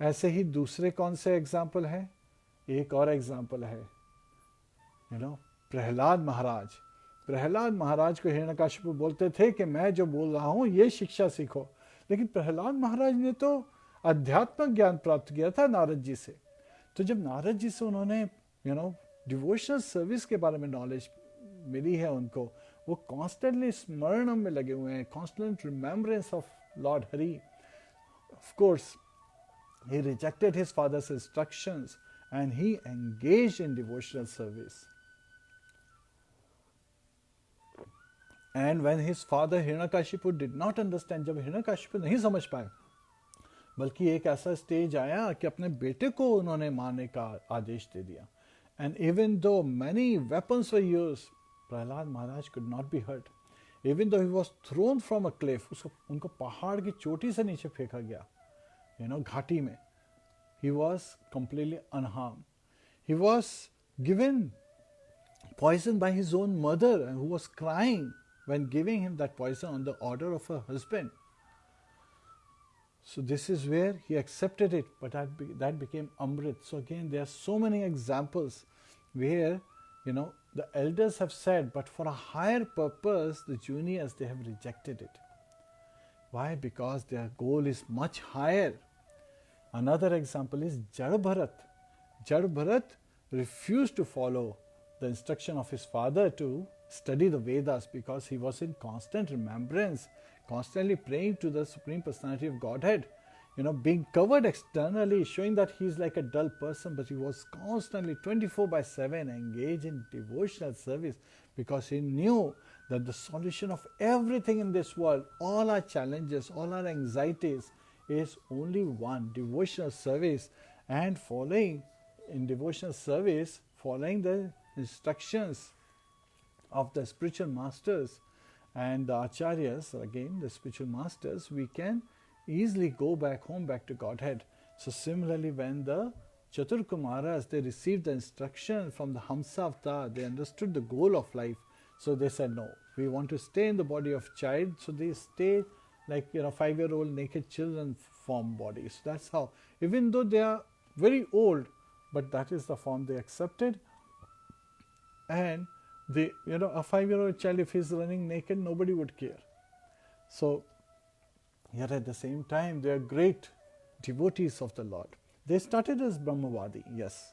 ऐसे ही दूसरे कौन से एग्जाम्पल हैं? एक और एग्जाम्पल है, प्रहलाद महाराज. प्रहलाद महाराज को हिरण्यकशिपु बोलते थे कि मैं जो बोल रहा हूँ ये शिक्षा सीखो, लेकिन प्रहलाद महाराज ने तो अध्यात्मक ज्ञान प्राप्त किया था नारद जी से. तो जब नारद जी से उन्होंने डिवोशनल सर्विस के बारे में नॉलेज मिली है उनको, वो कॉन्स्टेंटली स्मरणम में लगे हुए हैं, constant remembrance of Lord Hari. Of course he rejected his father's instructions and he engaged in devotional service. And when his father Hiranyakashipu did not understand, जब हिरण्यकशिपु नहीं समझ पाए, बल्कि एक ऐसा स्टेज आया कि अपने बेटे को उन्होंने मारने का आदेश दे दिया. And even though many weapons were used, Prahlad Maharaj could not be hurt. Even though he was thrown from a cliff, उनको पहाड़ की चोटी से नीचे फेंका गया, घाटी में, he was completely unharmed. He was given poison by his own mother, who was crying when giving him that poison on the order of her husband. So this is where he accepted it, but that became Amrit. So again, there are so many examples where, the elders have said, but for a higher purpose, the juniors, they have rejected it. Why? Because their goal is much higher. Another example is Jad Bharat. Jad Bharat refused to follow the instruction of his father to study the Vedas because he was in constant remembrance, constantly praying to the Supreme Personality of Godhead, being covered externally, showing that he is like a dull person, but he was constantly 24/7 engaged in devotional service because he knew that the solution of everything in this world, all our challenges, all our anxieties, is only one: devotional service. And following in devotional service, following the instructions of the spiritual masters and the acharyas, again the spiritual masters, we can easily go back home, back to Godhead. So similarly, when the Chatur Kumaras, they received the instruction from the Hamsa Avatar, they understood the goal of life. So they said, no, we want to stay in the body of child. So they stay like 5-year-old naked children form bodies. That's how, even though they are very old, but that is the form they accepted. And they, a 5-year-old child, if he's running naked, nobody would care. So yet at the same time they are great devotees of the Lord. They started as Brahmavadi, yes,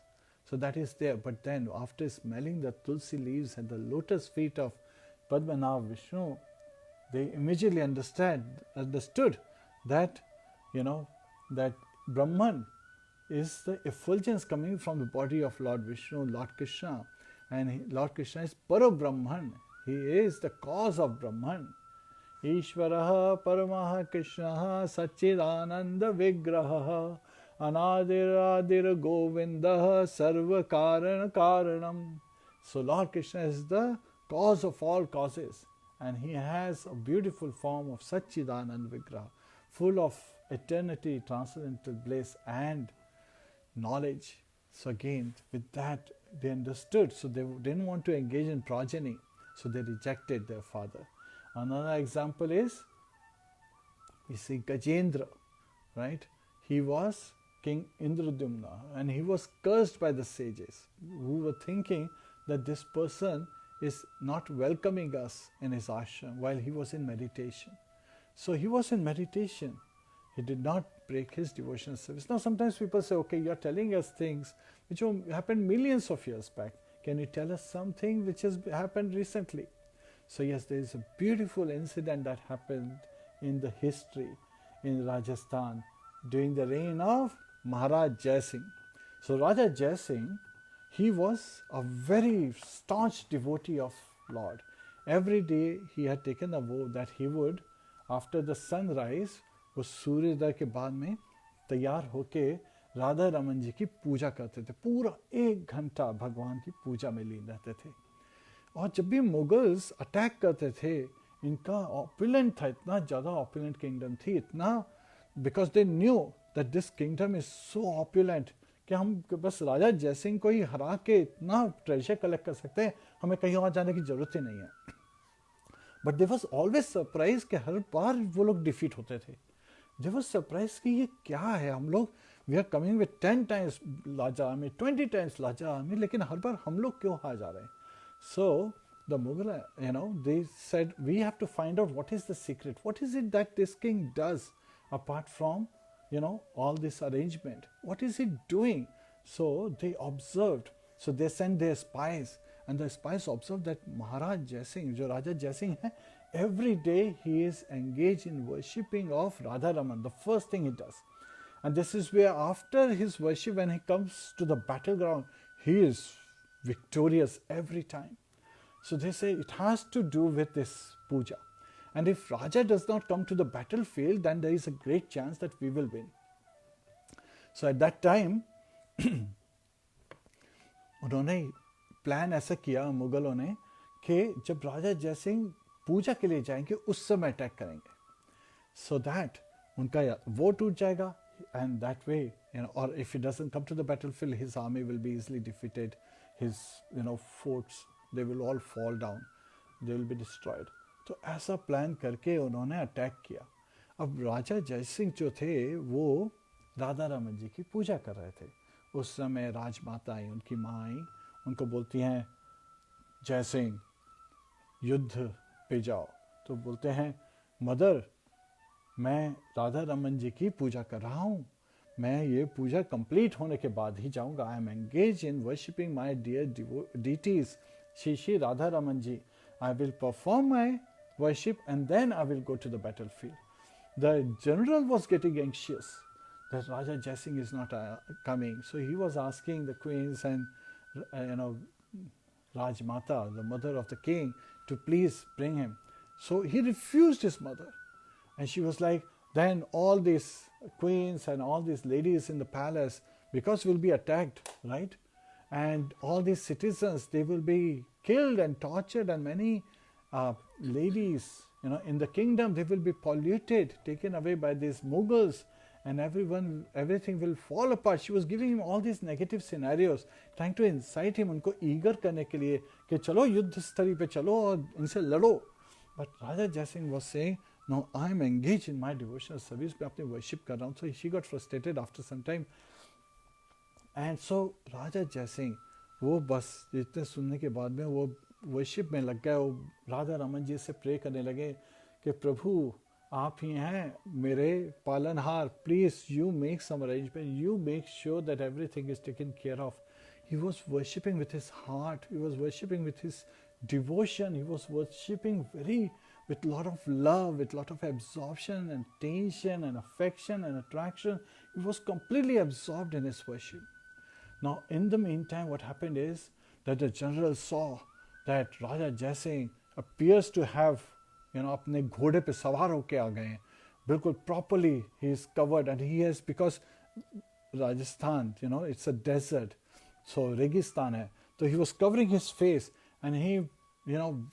so that is there, but then after smelling the tulsi leaves and the lotus feet of Padmanabh Vishnu, they immediately understood that, that Brahman is the effulgence coming from the body of Lord Vishnu, Lord Krishna, and Lord Krishna is Parabrahman. He is the cause of Brahman. Ishvaraha Paramaha Krishnaha Sachidananda Vigraha Anadiradir Govindaha Sarva Karana Karanam. So Lord Krishna is the cause of all causes, and he has a beautiful form of Sachidananda Vigraha, full of eternity, transcendental bliss and knowledge. So again, with that they understood, so they didn't want to engage in progeny, so they rejected their father. Another example is, we see Gajendra, right? He was King Indradyumna, and he was cursed by the sages who were thinking that this person is not welcoming us in his ashram while he was in meditation. So he was in meditation. He did not break his devotional service. Now sometimes people say, okay, you're telling us things which happened millions of years back. Can you tell us something which has happened recently? So yes, there is a beautiful incident that happened in the history in Rajasthan during the reign of Maharaj Jai Singh. So Raja Jai Singh, he was a very staunch devotee of Lord. Every day he had taken a vow that he would, after the sunrise, वो सूर्योदय के बाद में तैयार होके राधा रमन जी की पूजा करते थे. पूरा 1 घंटा भगवान की पूजा में लीन रहते थे. और जब भी मुगल्स अटैक करते थे, इनका ऑपुलेंट था, इतना ज़्यादा ऑपुलेंट किंगडम थी, इतना, because they knew that this kingdom is so opulent कि हम बस राजा जयसिंह को ही हरा के इतना ट्रेजर कलेक्ट कर सकते हैं, हमें कहीं और जाने की ज़रूरत ही नहीं है. But they was always surprise कि हर बार वो लोग डिफीट होते थे. दे वॉज सरप्राइज कि ये क्या है, हम लोग we are coming with 10 times larger army, 20 times larger army, लेकिन हर बार हम लोग क्यों हार जा रहे हैं. So the Mughal, they said, we have to find out what is the secret. What is it that this king does apart from, all this arrangement? What is he doing? So they observed. So they sent their spies, and the spies observed that Maharaj Jai Singh, jo Raja Jai Singh hai, every day he is engaged in worshipping of Radha Raman. The first thing he does. And this is where after his worship, when he comes to the battleground, he is victorious every time. So they say it has to do with this puja. And if Raja does not come to the battlefield, then there is a great chance that we will win. So at that time, उन्होंने plan ऐसा किया मुगलों ने कि जब राजा जय सिंह पूजा के लिए जाएंगे उस समय अटैक करेंगे, so that उनका वो टूट जाएगा, and that way, or if he doesn't come to the battlefield, his army will be easily defeated. His forts, they will all fall down, they will be destroyed. तो ऐसा plan करके उन्होंने attack किया. अब राजा जय सिंह जो थे वो राधा रमन जी की पूजा कर रहे थे. उस समय राजमाता आई, उनकी माँ आई, उनको बोलती हैं जय सिंह युद्ध पे जाओ. तो बोलते हैं मदर, मैं राधा रमन जी की पूजा कर रहा हूँ, मैं ये पूजा कंप्लीट होने के बाद ही जाऊँगा. I am engage in worshipping my dear deities Shri Shri Radha Raman ji. I will perform my worship and then I will go to the battlefield. The general was getting anxious that Raja Jai Singh is not coming. So he was asking the queens and Rajmata, the mother of the king, to please bring him. So he refused his mother. And she was like, then all these queens and all these ladies in the palace, because we'll be attacked, right? And all these citizens, they will be killed and tortured, and many ladies, in the kingdom, they will be polluted, taken away by these Mughals, and everything will fall apart. She was giving him all these negative scenarios, trying to incite him, उनको eager करने के लिए कि चलो युद्ध स्थली पे चलो और इनसे लड़ो. But Raja Jai Singh was saying, no, I am engaged in my devotional service, मैं अपने worship कर रहा हूँ. So she got frustrated after some time. And so Raja Jai Singh, वो बस इतने सुनने के बाद में वो वर्शिप में लग गए. वो राधा रमन जी से प्रे करने लगे कि प्रभु आप ही हैं मेरे पालनहार, please you make some arrangement, you make sure that everything is taken care of. He was worshipping with his heart, he was worshipping with his devotion, he was worshipping with lot of love, with lot of absorption and tension and affection and attraction. He was completely absorbed in his worship. Now in the meantime what happened is that the general saw that Raja Jaisingh appears to have, अपने घोड़े पे सवार होके आ गए हैं बिल्कुल properly. He is covered and he has, because Rajasthan, it's a desert, so Registan hai. So he was covering his face and he,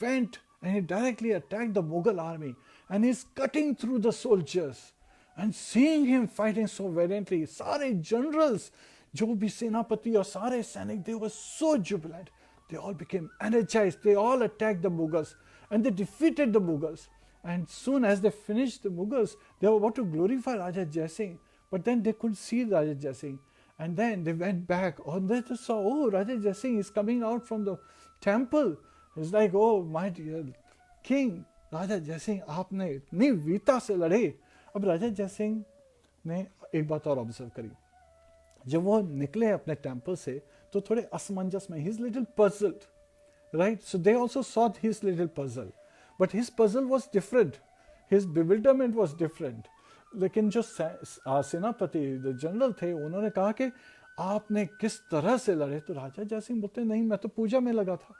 went and he directly attacked the Mughal army and he's cutting through the soldiers. And seeing him fighting so valiantly, सारे generals, जो भी सेनापति और सारे सैनिक, they were so jubilant. They all became energized. They all attacked the Mughals and they defeated the Mughals. And soon as they finished the Mughals, they were about to glorify Raja Jaisingh, but then they couldn't see Raja Jaisingh. And then they went back. Oh, they saw, oh, Raja Jaisingh is coming out from the temple. It's like, oh, my dear king, Raja Jaisingh, आपने इतनी वीरता से लड़े. अब राजा जयसिंह ने एक बात और ऑब्जर्व करी. जब वो निकले अपने टेम्पल से तो थोड़े असमंजस में, he is little puzzled, right. So they also saw his little puzzle, but his puzzle was different, his bewilderment was different. लेकिन जो सेनापति जनरल थे उन्होंने कहा कि आपने किस तरह से लड़े. तो राजा जयसिंह बोलते नहीं, मैं तो पूजा में लगा था.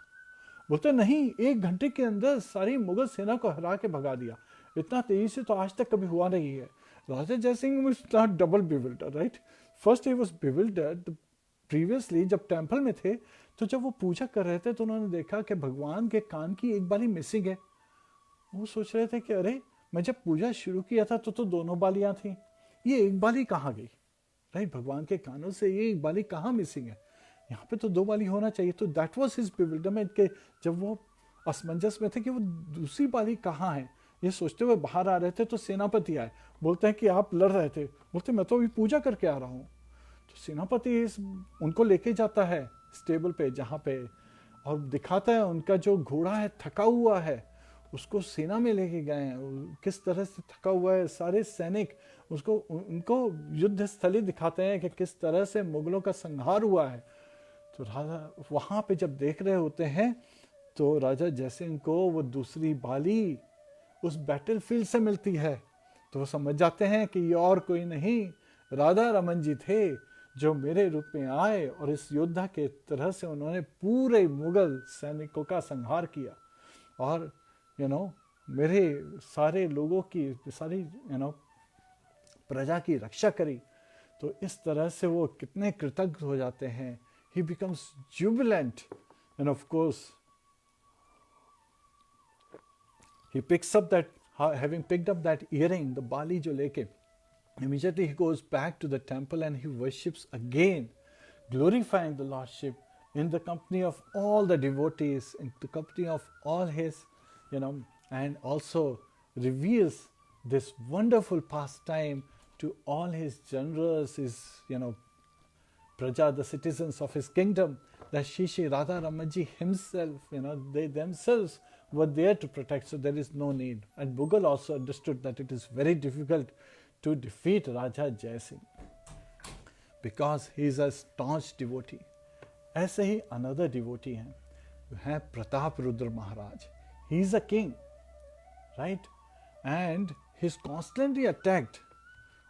बोलते नहीं, 1 घंटे के अंदर सारी मुगल सेना को हरा के भगा दिया. इतना तेजी से तो आज तक कभी हुआ नहीं है. राजा Jaisingh was not double bewildered, right? First he was bewildered. Previously जब टेम्पल में थे तो जब वो पूजा कर रहे थे तो उन्होंने देखा कि भगवान के कान की एक बाली मिसिंग है. वो सोच रहे थे कि अरे, मैं जब पूजा शुरू किया था तो दोनों बालियां थी, ये एक बाली कहाँ गई, राइट. भगवान के कानों से ये एक बाली कहाँ मिसिंग है, यहाँ पे तो 2 बाली होना चाहिए. तो दैट वाज हिज बिविल्डरमेंट के जब वो असमंजस में थे कि वो दूसरी बाली कहाँ है. ये सोचते हुए बाहर आ रहे थे तो सेनापति आए. बोलते हैं कि आप लड़ रहे थे. बोलते मैं तो अभी पूजा करके आ रहा हूँ. तो सेनापति उनको लेके जाता है स्टेबल पे जहाँ पे, और दिखाता है उनका जो घोड़ा है थका हुआ है, उसको सेना में लेके गए हैं, किस तरह से थका हुआ है. सारे सैनिक उनको युद्ध स्थली दिखाते हैं कि किस तरह से मुगलों का संहार हुआ है. तो राजा वहाँ पे जब देख रहे होते हैं तो राजा जयसिंह को वो दूसरी बाली उस बैटलफील्ड से मिलती है. तो वो समझ जाते हैं कि ये और कोई नहीं, राधा रमन जी थे जो मेरे रूप में आए और इस योद्धा के तरह से उन्होंने पूरे मुगल सैनिकों का संहार किया और मेरे सारे लोगों की, सारी प्रजा की रक्षा करी. तो इस तरह से वो कितने कृतज्ञ हो जाते हैं. He becomes jubilant, and of course he picks up that, having picked up that earring, the bali jo leke, immediately he goes back to the temple and he worships again, glorifying the Lordship in the company of all the devotees, in the company of all his, and also reveals this wonderful pastime to all his generals, his, Praja, the citizens of his kingdom, that Shri Radha Ramanji himself, they themselves were there to protect, so there is no need. And Mughal also understood that it is very difficult to defeat Raja Jaisingh because he is a staunch devotee. ऐसे ही another devotee है Pratap Rudra Maharaj. He is a king, right? And he is constantly attacked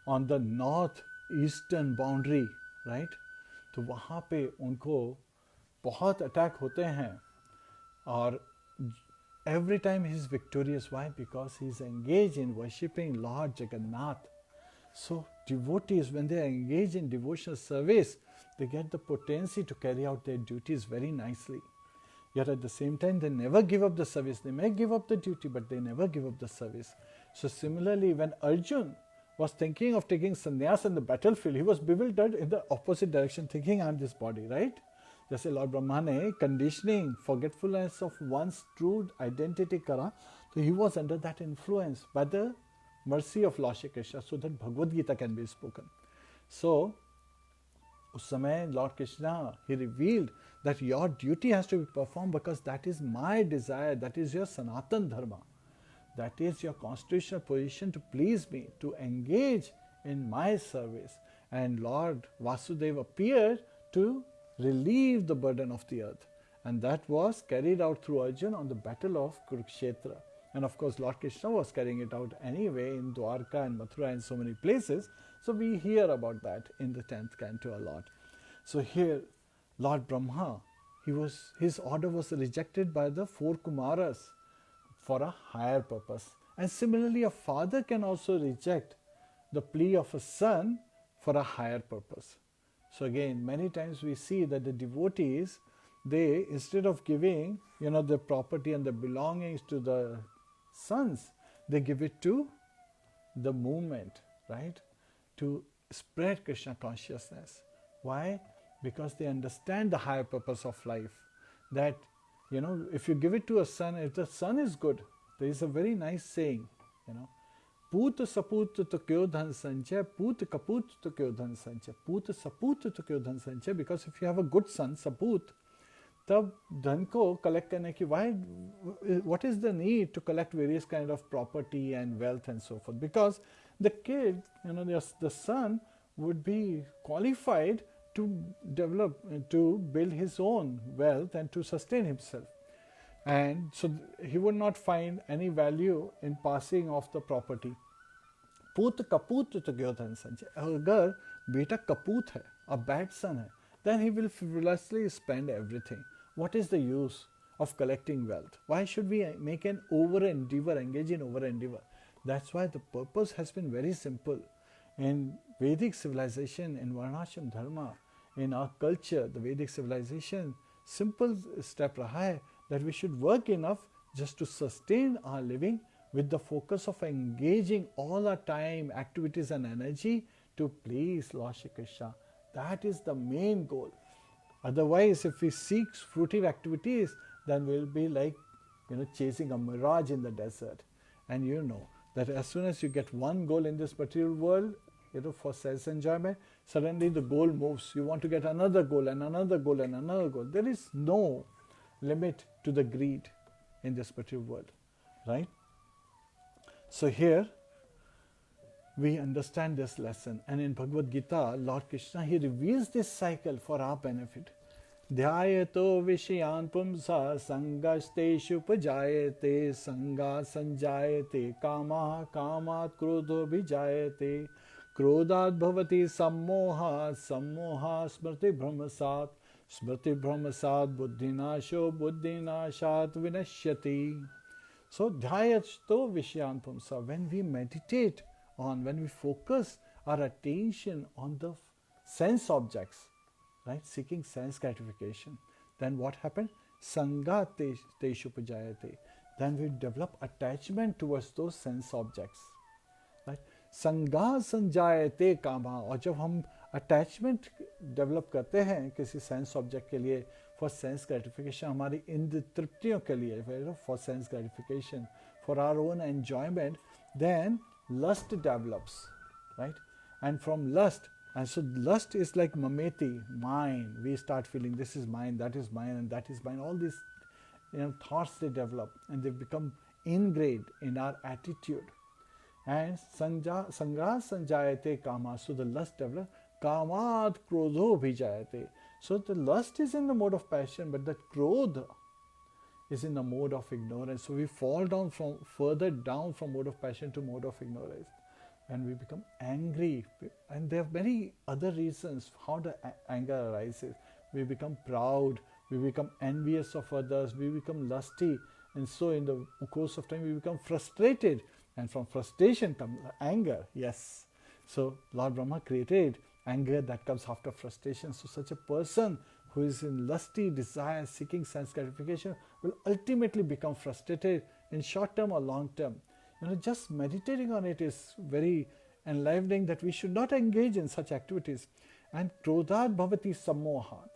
on the northeastern boundary, right? तो वहाँ पे उनको बहुत attack होते हैं और every time he is victorious. Why? Because he is engaged in worshipping Lord Jagannath. So devotees, when they are engaged in devotional service, they get the potency to carry out their duties very nicely. Yet at the same time, they never give up the service. They may give up the duty, but they never give up the service. So similarly, when Arjun was thinking of taking sannyas in the battlefield, he was bewildered in the opposite direction, thinking, I am this body, right? जैसे Lord Brahma ने conditioning, forgetfulness of one's true identity करा, तो he was under that influence by the mercy of Lord Shri Krishna, so that Bhagavad Gita can be spoken. So, उस समय Lord Krishna, he revealed that your duty has to be performed because that is my desire, that is your Sanatan Dharma. That is your constitutional position to please me, to engage in my service. And Lord Vasudeva appeared to relieve the burden of the earth. And that was carried out through Arjun on the battle of Kurukshetra. And of course, Lord Krishna was carrying it out anyway in Dwarka and Mathura and so many places. So we hear about that in the 10th canto a lot. So here, Lord Brahma, his order was rejected by the 4 Kumaras for a higher purpose. And similarly, a father can also reject the plea of a son for a higher purpose. So again, many times we see that the devotees, they, instead of giving, the property and the belongings to the sons, they give it to the movement, right? To spread Krishna consciousness. Why? Because they understand the higher purpose of life. That, if you give it to a son, if the son is good, there is a very nice saying, Poot saput to kyo dhan sanchaya, poot kaput to kyo dhan sanchaya, poot saput to kyo dhan sanchaya. Because if you have a good son, saput, तब धन को collect करने की, why, what is the need to collect various kind of property and wealth and so forth? Because the kid, the son would be qualified to develop, to build his own wealth and to sustain himself. And so he would not find any value in passing off the property. Put kaput to gyodhan sanjay. Agar beta kaput hai, a bad son hai, then he will frivolously spend everything. What is the use of collecting wealth? Why should we make an over-endeavor, engage in over-endeavor? That's why the purpose has been very simple. In Vedic civilization, in Varnashram Dharma, in our culture, the Vedic civilization, simple step raha hai that we should work enough just to sustain our living with the focus of engaging all our time, activities and energy to please Lord Shri Krishna. That is the main goal. Otherwise, if we seek fruitive activities, then we'll be like, chasing a mirage in the desert. And you know that as soon as you get one goal in this material world, for self-enjoyment, suddenly the goal moves. You want to get another goal and another goal and another goal. There is no limit to the greed in this material world, right? So here, we understand this lesson, and in Bhagavad Gita, Lord Krishna, he reveals this cycle for our benefit. Dhyayato vishayan pumsa sangasteshu pajayate sanga sanjayate kamaha kamat krodho vijayate krodhat bhavati sammoha sammoha smriti brahmasat buddhinasho buddhinashat vinashyati. So dhyayato vishayan pumsa, when we meditate on, when we focus our attention on the sense objects, right, seeking sense gratification, then what happened? Sangha teshu pajayate. Then we develop attachment towards those sense objects, right? Sangha sanjayate kama. और जब हम attachment develop करते हैं किसी sense object के लिए for sense gratification, हमारी इंद्र तृप्तियों के लिए, for sense gratification, for our own enjoyment, then lust develops, right? And from lust, and so lust is like mameti, mine. We start feeling this is mine, that is mine, and that is mine. All these thoughts they develop and they become ingrained in our attitude. And sangha sanjayate kama. So the lust develops. Kamat krodho bhijayate. So the lust is in the mode of passion, but the krodha is in the mode of ignorance. So we fall down further down from mode of passion to mode of ignorance. And we become angry. And there are many other reasons how the anger arises. We become proud. We become envious of others. We become lusty. And so in the course of time, we become frustrated. And from frustration comes anger. Yes. So Lord Brahma created anger that comes after frustration. So such a person who is in lusty desire, seeking sense gratification, will ultimately become frustrated in short term or long term. Just meditating on it is very enlivening that we should not engage in such activities. And krodhat bhavati sammohat.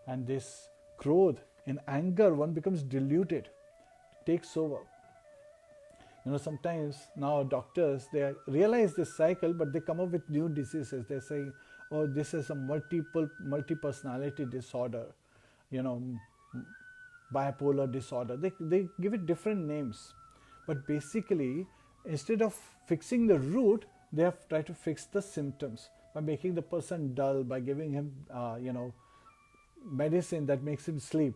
And this krodh, in anger, one becomes deluded, takes over. Sometimes now doctors, they realize this cycle, but they come up with new diseases. They say, oh, this is a multi-personality disorder, bipolar disorder. They give it different names. But basically, instead of fixing the root, they have tried to fix the symptoms by making the person dull, by giving him, medicine that makes him sleep.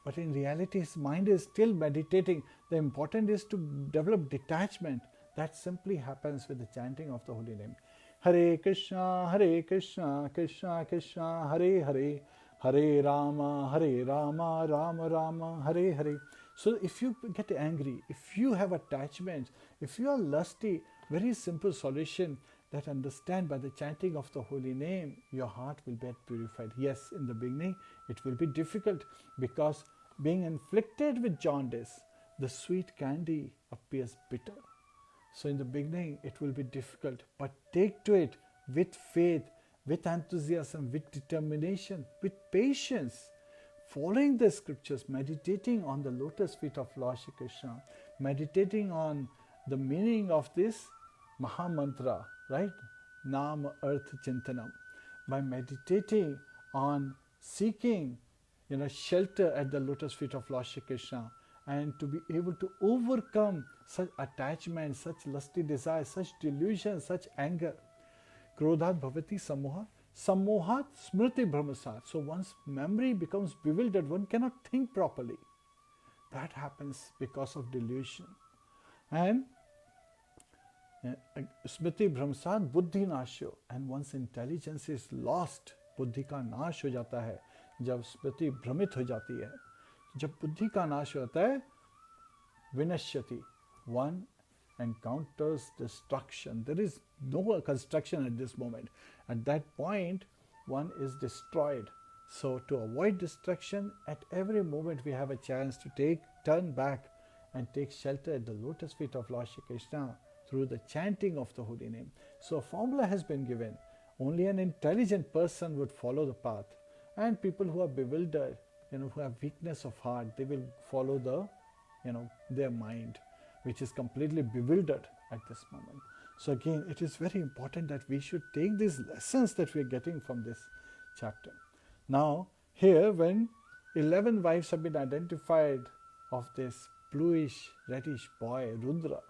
But in reality, his mind is still meditating. The important is to develop detachment. That simply happens with the chanting of the holy name. Hare Krishna, Krishna Krishna, Hare Hare, Hare Rama, Rama Rama, Hare Hare. So if you get angry, if you have attachment, if you are lusty, very simple solution, that understand by the chanting of the holy name, your heart will get purified. Yes, in the beginning, it will be difficult because being inflicted with jaundice, the sweet candy appears bitter. So in the beginning, it will be difficult, but take to it with faith, with enthusiasm, with determination, with patience, following the scriptures, meditating on the lotus feet of Lord Shri Krishna, meditating on the meaning of this Maha Mantra, right? Nam Arth Chintanam. By meditating on seeking, shelter at the lotus feet of Lord Shri Krishna, and to be able to overcome such attachment, such lusty desire, such delusion, such anger. Krodhat bhavati sammoha, sammohat smriti brahmasat. So once memory becomes bewildered, one cannot think properly. That happens because of delusion. And smriti brahmasat buddhi nasho. And once intelligence is lost, बुद्धि का नाश हो जाता है जब स्मृति भ्रमित हो जाती है. जब बुद्धि का नाश होता है, विनश्यति, one encounters destruction. There is no construction at this moment. At that point, one is destroyed. So to avoid destruction, at every moment we have a chance to turn back and take shelter at the lotus feet of Lord Shri Krishna through the chanting of the holy name. So a formula has been given. Only an intelligent person would follow the path. And people who are bewildered, who have weakness of heart, they will follow their mind, which is completely bewildered at this moment. So again, it is very important that we should take these lessons that we are getting from this chapter. Now, here when 11 wives have been identified of this bluish, reddish boy, Rudra,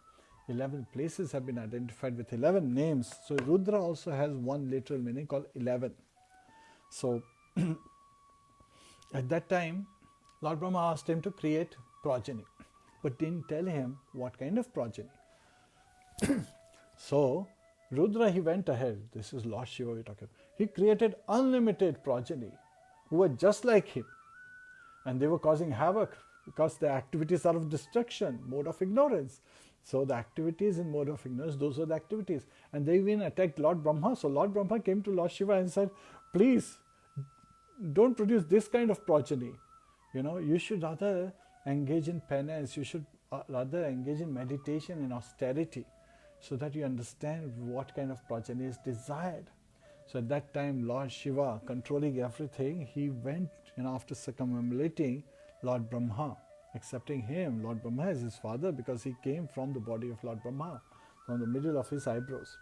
11 places have been identified with 11 names. So Rudra also has one literal meaning called 11. So at that time, Lord Brahma asked him to create progeny, but didn't tell him what kind of progeny. So Rudra, he went ahead. This is Lord Shiva we're talking about. He created unlimited progeny who were just like him. And they were causing havoc because the activities are of destruction, mode of ignorance. So the activities in mode of ignorance, those were the activities. And they even attacked Lord Brahma. So Lord Brahma came to Lord Shiva and said, please, don't produce this kind of progeny. You should rather engage in penance. You should rather engage in meditation and austerity so that you understand what kind of progeny is desired. So at that time, Lord Shiva, controlling everything, he went, after circumambulating Lord Brahma, accepting him, Lord Brahma as his father because he came from the body of Lord Brahma, from the middle of his eyebrows.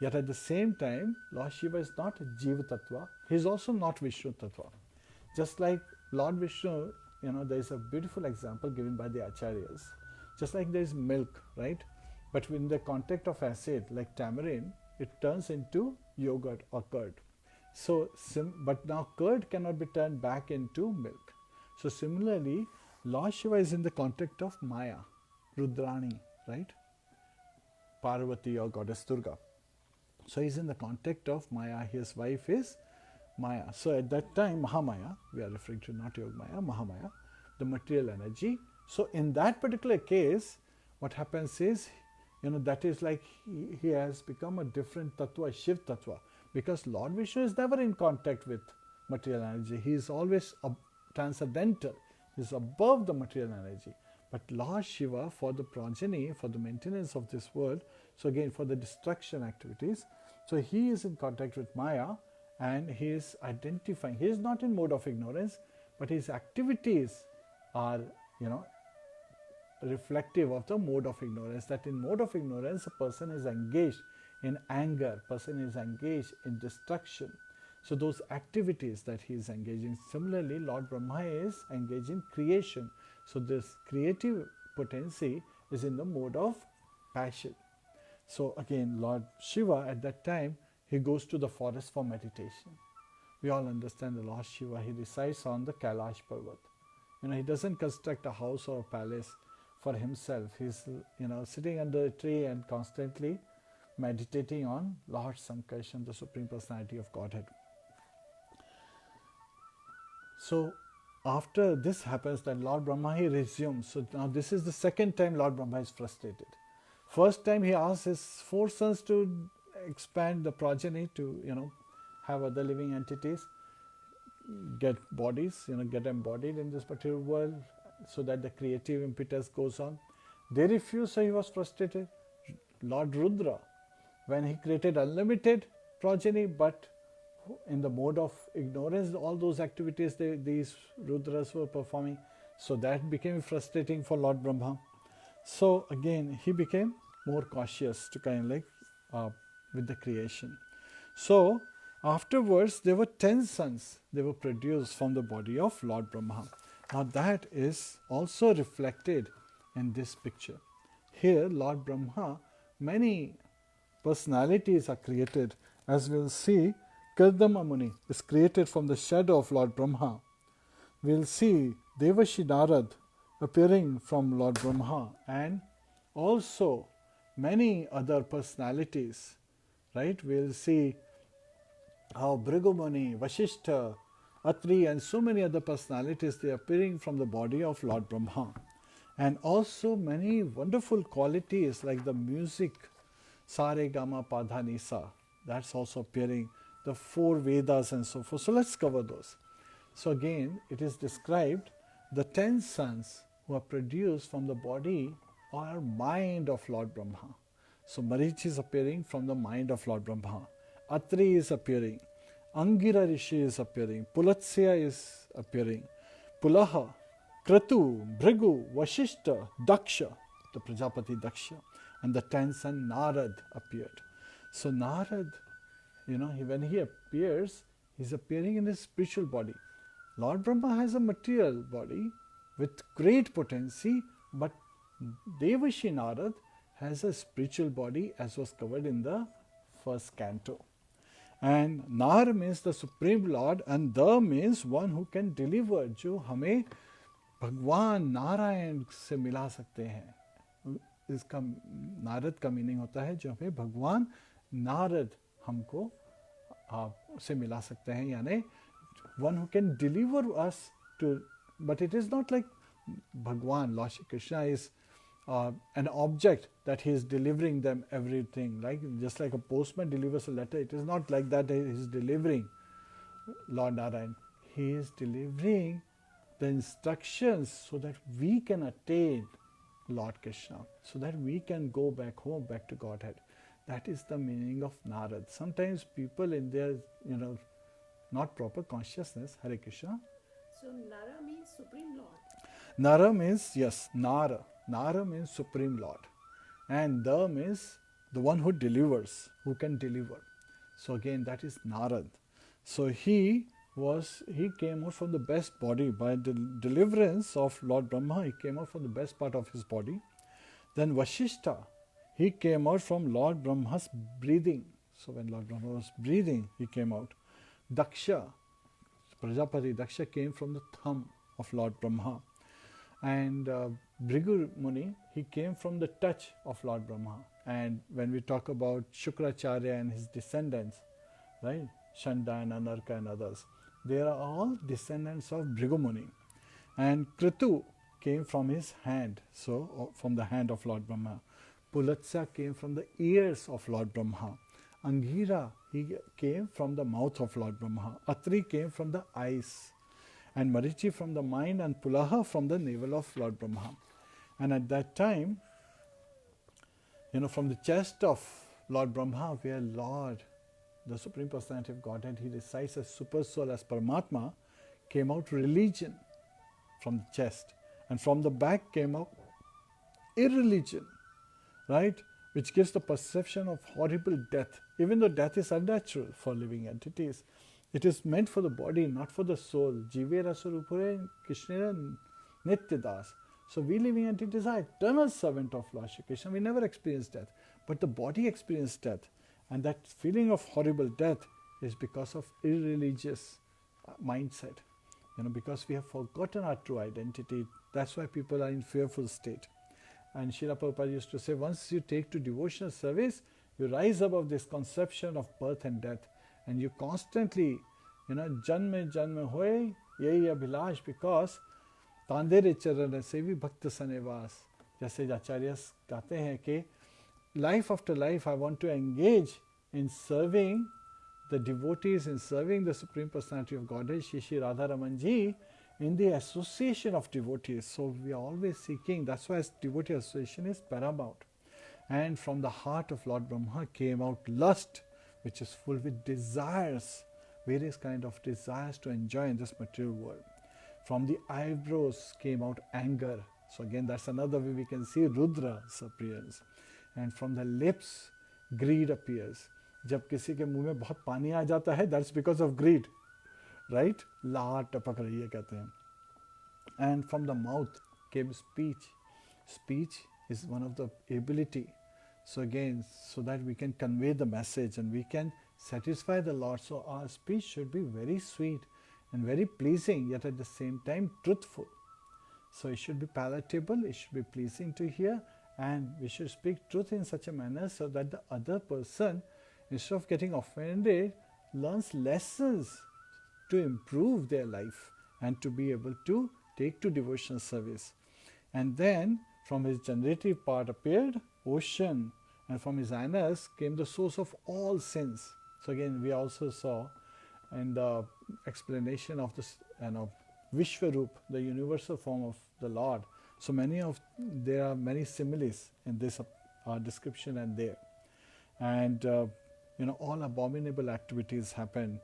Yet at the same time, Lord Shiva is not Jiva Tattva, he is also not Vishnu Tattva. Just like Lord Vishnu, there is a beautiful example given by the Acharyas. Just like there is milk, right? But in the contact of acid, like tamarind, it turns into yogurt or curd. So, but now curd cannot be turned back into milk. So similarly, Lord Shiva is in the contact of Maya, Rudrani, right? Parvati or goddess Durga. So he's in the contact of Maya. His wife is Maya. So at that time, Mahamaya, we are referring to not Yogmaya, Mahamaya, the material energy. So in that particular case, what happens is, that is like he has become a different tattva, Shiv tattva, because Lord Vishnu is never in contact with material energy. He is always transcendental. He is above the material energy. But Lord Shiva, for the progeny, for the maintenance of this world, so again for the destruction activities, so he is in contact with Maya and he is identifying. He is not in mode of ignorance, but his activities are, reflective of the mode of ignorance. That in mode of ignorance, a person is engaged in anger, person is engaged in destruction. So those activities that he is engaging. Similarly, Lord Brahma is engaged in creation. So this creative potency is in the mode of passion. So again, Lord Shiva at that time, he goes to the forest for meditation. We all understand the Lord Shiva, he resides on the Kailash Parvat. He doesn't construct a house or a palace for himself. He's, sitting under a tree and constantly meditating on Lord Sankarshan, the Supreme Personality of Godhead. So after this happens, then Lord Brahma, he resumes. So now this is the second time Lord Brahma is frustrated. First time he asks his 4 sons to expand the progeny to, have other living entities, get bodies, get embodied in this material world so that the creative impetus goes on. They refused, so he was frustrated. Lord Rudra, when he created unlimited progeny, but in the mode of ignorance, all those activities these Rudras were performing, so that became frustrating for Lord Brahma. So again, he became more cautious to with the creation. So afterwards, there were 10 sons. They were produced from the body of Lord Brahma. Now that is also reflected in this picture. Here, Lord Brahma, many personalities are created. As we'll see, Kardama Muni is created from the shadow of Lord Brahma. We'll see Devashi Narad appearing from Lord Brahma, and also many other personalities, right? We'll see how Bhrigu Muni, Vashishta, Atri, and so many other personalities, they are appearing from the body of Lord Brahma. And also many wonderful qualities like the music, Sare Gama Padha Nisa, that's also appearing, the 4 Vedas and so forth. So let's cover those. So again, it is described the 10 sons who are produced from the body or mind of Lord Brahma. So Marichi is appearing from the mind of Lord Brahma. Atri is appearing. Angira Rishi is appearing. Pulatsya is appearing. Pulaha, Kratu, Bhrigu, Vashishta, Daksha, the Prajapati Daksha, and the 10th son Narad appeared. So Narad, when he appears, he's appearing in his spiritual body. Lord Brahma has a material body with great potency, but Devashi Narad has a spiritual body, as was covered in the first canto. And Nar means the Supreme Lord, and the means one who can deliver, जो हमें भगवान नारायण से मिला सकते हैं. इसका नारद का meaning होता है जो हमें भगवान नारद हमको से मिला सकते हैं, यानी one who can deliver us to, but it is not like Bhagwan, Lord Shri Krishna is an object that he is delivering them everything, like just like a postman delivers a letter. It is not like that he is delivering Lord Narayan. He is delivering the instructions so that we can attain Lord Krishna, so that we can go back home, back to Godhead. That is the meaning of Narad. Sometimes people in their, not proper consciousness, Hare Krishna. So Nara means Supreme Lord. Nara means, yes, Nara. Nara means Supreme Lord. And the means the one who delivers, who can deliver. So again, that is Narad. So he came out from the best body. By the deliverance of Lord Brahma, he came out from the best part of his body. Then Vashishta, he came out from Lord Brahma's breathing. So when Lord Brahma was breathing, he came out. Daksha, Prajapati Daksha came from the thumb of Lord Brahma. And Bhrigu Muni, he came from the touch of Lord Brahma. And when we talk about Shukracharya and his descendants, right, Shanda and Anarka and others, they are all descendants of Bhrigu Muni. And Kritu came from his hand, so from the hand of Lord Brahma. Pulatsya came from the ears of Lord Brahma. Angira, he came from the mouth of Lord Brahma. Atri came from the eyes. And Marichi from the mind, and Pulaha from the navel of Lord Brahma. And at that time, from the chest of Lord Brahma, where Lord, the Supreme Personality of Godhead, he resides as Super Soul, as Paramatma, came out religion from the chest. And from the back came out irreligion, right? Which gives the perception of horrible death. Even though death is unnatural for living entities, it is meant for the body, not for the soul. Jivera Sarupure Krishnera Nityadas. So we living entities are eternal servant of Lord Shri Krishna. We never experience death. But the body experienced death. And that feeling of horrible death is because of irreligious mindset. Because we have forgotten our true identity. That's why people are in fearful state. And Srila Prabhupada used to say, once you take to devotional service, you rise above this conception of birth and death. And you constantly, janme janme hoye, yehi abhilash, because तांदेरे चरण से भी भक्त सनेवास, जैसे आचार्य कहते हैं कि life after life I want to engage in serving the devotees, in serving the Supreme Personality of Godhead, Shri Radharaman Ji, in the association of devotees. So we are always seeking, that's why devotee association is paramount. And from the heart of Lord Brahma came out lust, which is full with desires, various kind of desires to enjoy in this material world. From the eyebrows came out anger. So again, that's another way we can see Rudra's appearance. And from the lips, greed appears. जब किसी के मुंह में बहुत पानी आ जाता है, that's because of greed, right? लार टपक रही है कहते हैं. And from the mouth came speech. Speech is one of the ability. So again, so that we can convey the message and we can satisfy the Lord. So our speech should be very sweet and very pleasing, yet at the same time truthful. So it should be palatable, it should be pleasing to hear, and we should speak truth in such a manner so that the other person, instead of getting offended, learns lessons to improve their life and to be able to take to devotional service. And then from his generative part appeared ocean, and from his anus came the source of all sins. So again, we also saw in the explanation of this, Vishwarup, the universal form of the Lord. So there are many similes in this description and there. And all abominable activities happen.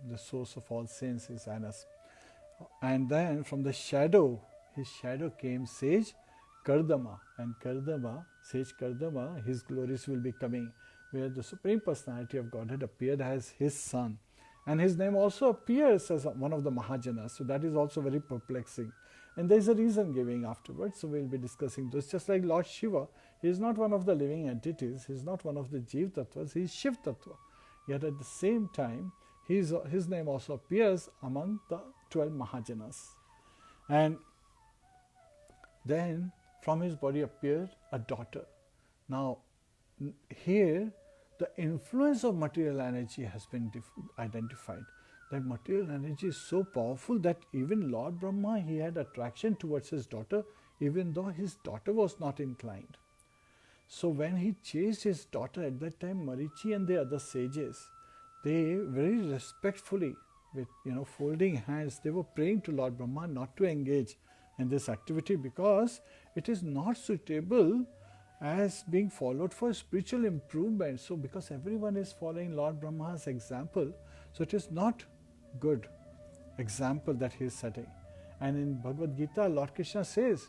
The source of all sins is anus. And then from the shadow, his shadow came sage Kardama. And Kardama, sage Kardama, his glories will be coming, where the Supreme Personality of Godhead appeared as his son. And his name also appears as one of the Mahajanas, so that is also very perplexing. And there is a reason giving afterwards, so we will be discussing this. Just like Lord Shiva, he is not one of the living entities, he is not one of the Jeev Tattvas, he is Shiv Tattva. Yet at the same time, his name also appears among the 12 Mahajanas. And then from his body appeared a daughter. Now, here the influence of material energy has been identified. That material energy is so powerful that even Lord Brahma, he had attraction towards his daughter, even though his daughter was not inclined. So when he chased his daughter at that time, Marichi and the other sages, they very respectfully, with folding hands, they were praying to Lord Brahma not to engage in this activity because it is not suitable as being followed for spiritual improvement. So because everyone is following Lord Brahma's example, so it is not good example that he is setting. And in Bhagavad Gita, Lord Krishna says,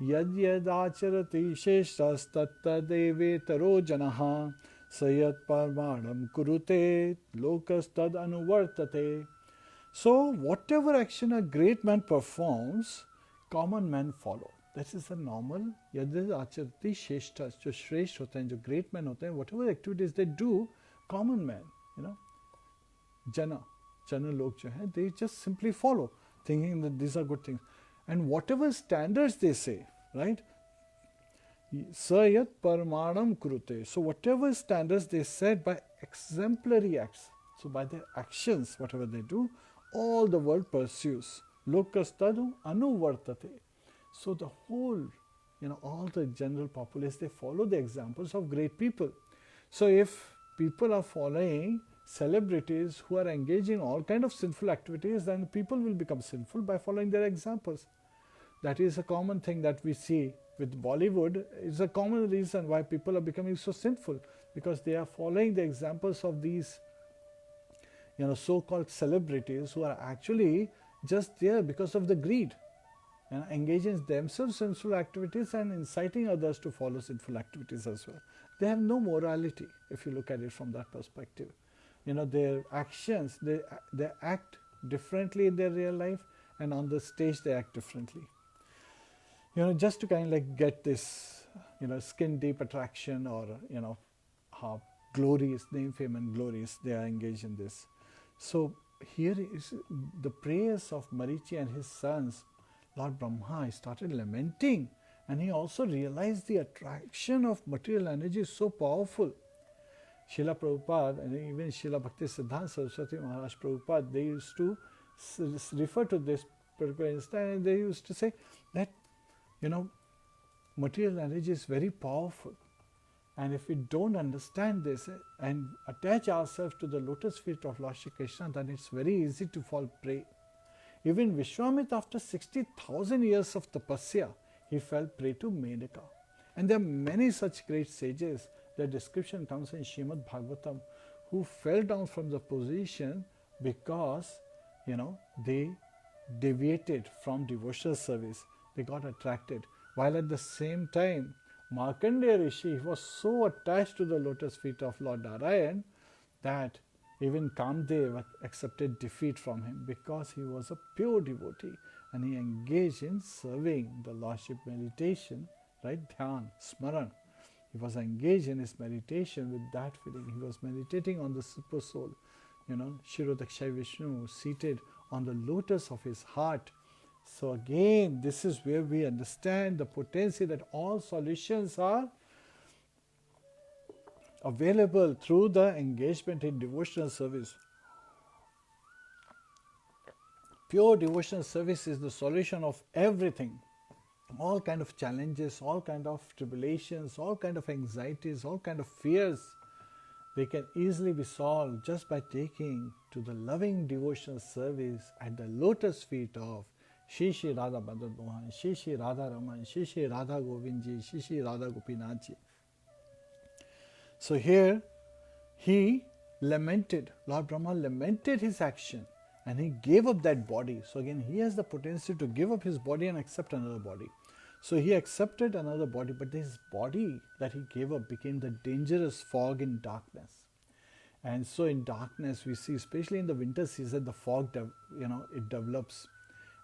Yad yad acharati sheshtas tatta deve taro janaha sayat parmanam kurute lokas tad anuvartate. So whatever action a great man performs, common men follow. This is the normal yad acharati sheshtas, जो श्रेष्ठ होते हैं, जो great men होते हैं, whatever activities they do, common men, jana log जो हैं, they just simply follow, thinking that these are good things. And whatever standards they say, right? Sayat parmanam kurute. So whatever standards they set by exemplary acts, so by their actions, whatever they do, all the world pursues. Lokas tadu anuvartate. So the whole, all the general populace, they follow the examples of great people. So if people are following celebrities who are engaging in all kind of sinful activities, then people will become sinful by following their examples. That is a common thing that we see with Bollywood. It's a common reason why people are becoming so sinful, because they are following the examples of these so-called celebrities who are actually just there because of the greed, engaging themselves in sinful activities and inciting others to follow sinful activities as well. They have no morality if you look at it from that perspective. Their actions, they act differently in their real life, and on the stage they act differently. just to kind of like get this, skin deep attraction, or, how glories, name, fame, and glories, they are engaged in this. So here is the prayers of Marichi and his sons. Lord Brahma, he started lamenting, and he also realized the attraction of material energy is so powerful. Srila Prabhupada and even Srila Bhakti Siddhanta Saraswati Maharaj Prabhupada, they used to refer to this particular instance, and they used to say that, material energy is very powerful. And if we don't understand this and attach ourselves to the lotus feet of Lord Shri Krishna, then it's very easy to fall prey. Even Vishwamitra, after 60,000 years of tapasya, he fell prey to Menaka. And there are many such great sages. Their description comes in Srimad Bhagavatam, who fell down from the position because, they deviated from devotional service. They got attracted. While at the same time, Markandeya Rishi was so attached to the lotus feet of Lord Narayan that even Kamdev accepted defeat from him because he was a pure devotee and he engaged in serving the Lordship meditation, right? Dhyan, Smaran. He was engaged in his meditation with that feeling. He was meditating on the Super Soul, Shirodakshay Vishnu, seated on the lotus of his heart. So again, this is where we understand the potency that all solutions are available through the engagement in devotional service. Pure devotional service is the solution of everything. All kind of challenges, all kind of tribulations, all kind of anxieties, all kind of fears, they can easily be solved just by taking to the loving devotional service at the lotus feet of Shri Shri Radha Madan Mohan, Shri Shri Radha Raman, Shri Shri Radha Govindji, Shri Shri Radha Gopinathji. So here he lamented, Lord Brahma lamented his action and he gave up that body. So again, he has the potential to give up his body and accept another body. So he accepted another body, but this body that he gave up became the dangerous fog in darkness. And so in darkness we see, especially in the winter season, the fog, it develops.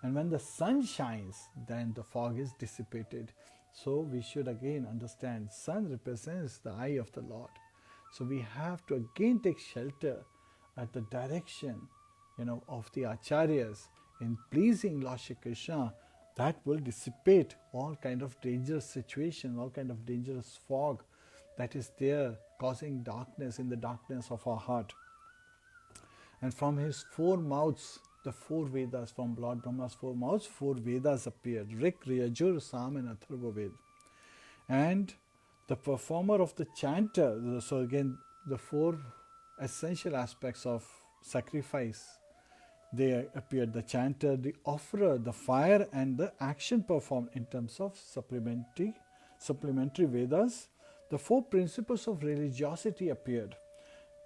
And when the sun shines, then the fog is dissipated. So we should again understand, sun represents the eye of the Lord. So we have to again take shelter at the direction, of the acharyas in pleasing Lord Shri Krishna. That will dissipate all kind of dangerous situation, all kind of dangerous fog that is there causing darkness in the darkness of our heart. And from his four mouths, the four Vedas, from Lord Brahma's four mouths, four Vedas appeared: Rik, Yajur, Sam and Atharva Ved. And the performer of the chanter, so again the four essential aspects of sacrifice, they appeared: the chanter, the offerer, the fire, and the action performed in terms of supplementary Vedas. The four principles of religiosity appeared: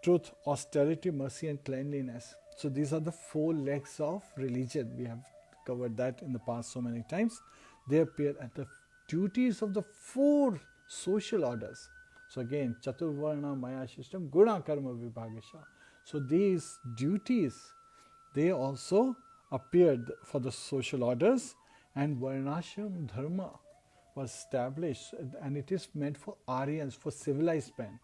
truth, austerity, mercy, and cleanliness. So these are the four legs of religion. We have covered that in the past so many times. They appear at the duties of the four social orders. So again, Chaturvarna Maya system, Guna Karma Vibhagasha. So these duties, they also appeared for the social orders, and Varnashram Dharma was established, and it is meant for Aryans, for civilized men.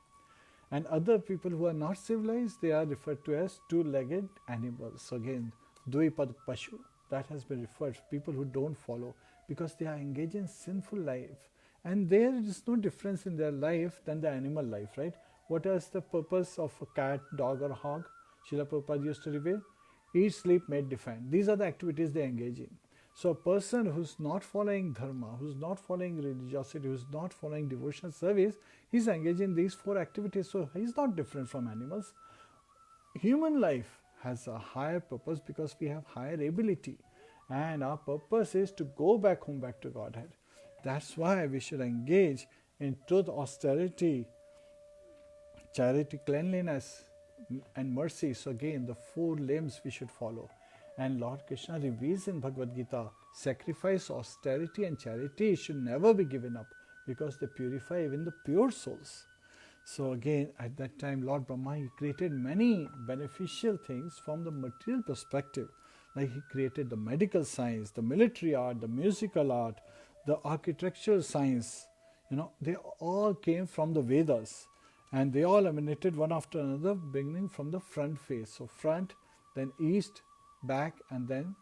And other people who are not civilized, they are referred to as two-legged animals. So again, Dvipad Pashu, that has been referred to people who don't follow because they are engaged in sinful life. And there is no difference in their life than the animal life, right? What is the purpose of a cat, dog or hog? Srila Prabhupada used to reveal: eat, sleep, mate, defend. These are the activities they engage in. So a person who's not following dharma, who's not following religiosity, who's not following devotional service, he's engaged in these four activities. So he's not different from animals. Human life has a higher purpose because we have higher ability. And our purpose is to go back home, back to Godhead. That's why we should engage in truth, austerity, charity, cleanliness, and mercy. So again, the four limbs we should follow. And Lord Krishna reveals in Bhagavad Gita, sacrifice, austerity and charity should never be given up because they purify even the pure souls. So again, at that time, Lord Brahma, he created many beneficial things from the material perspective. Like he created the medical science, the military art, the musical art, the architectural science, they all came from the Vedas, and they all emanated one after another, beginning from the front face. So front, then east, back, and then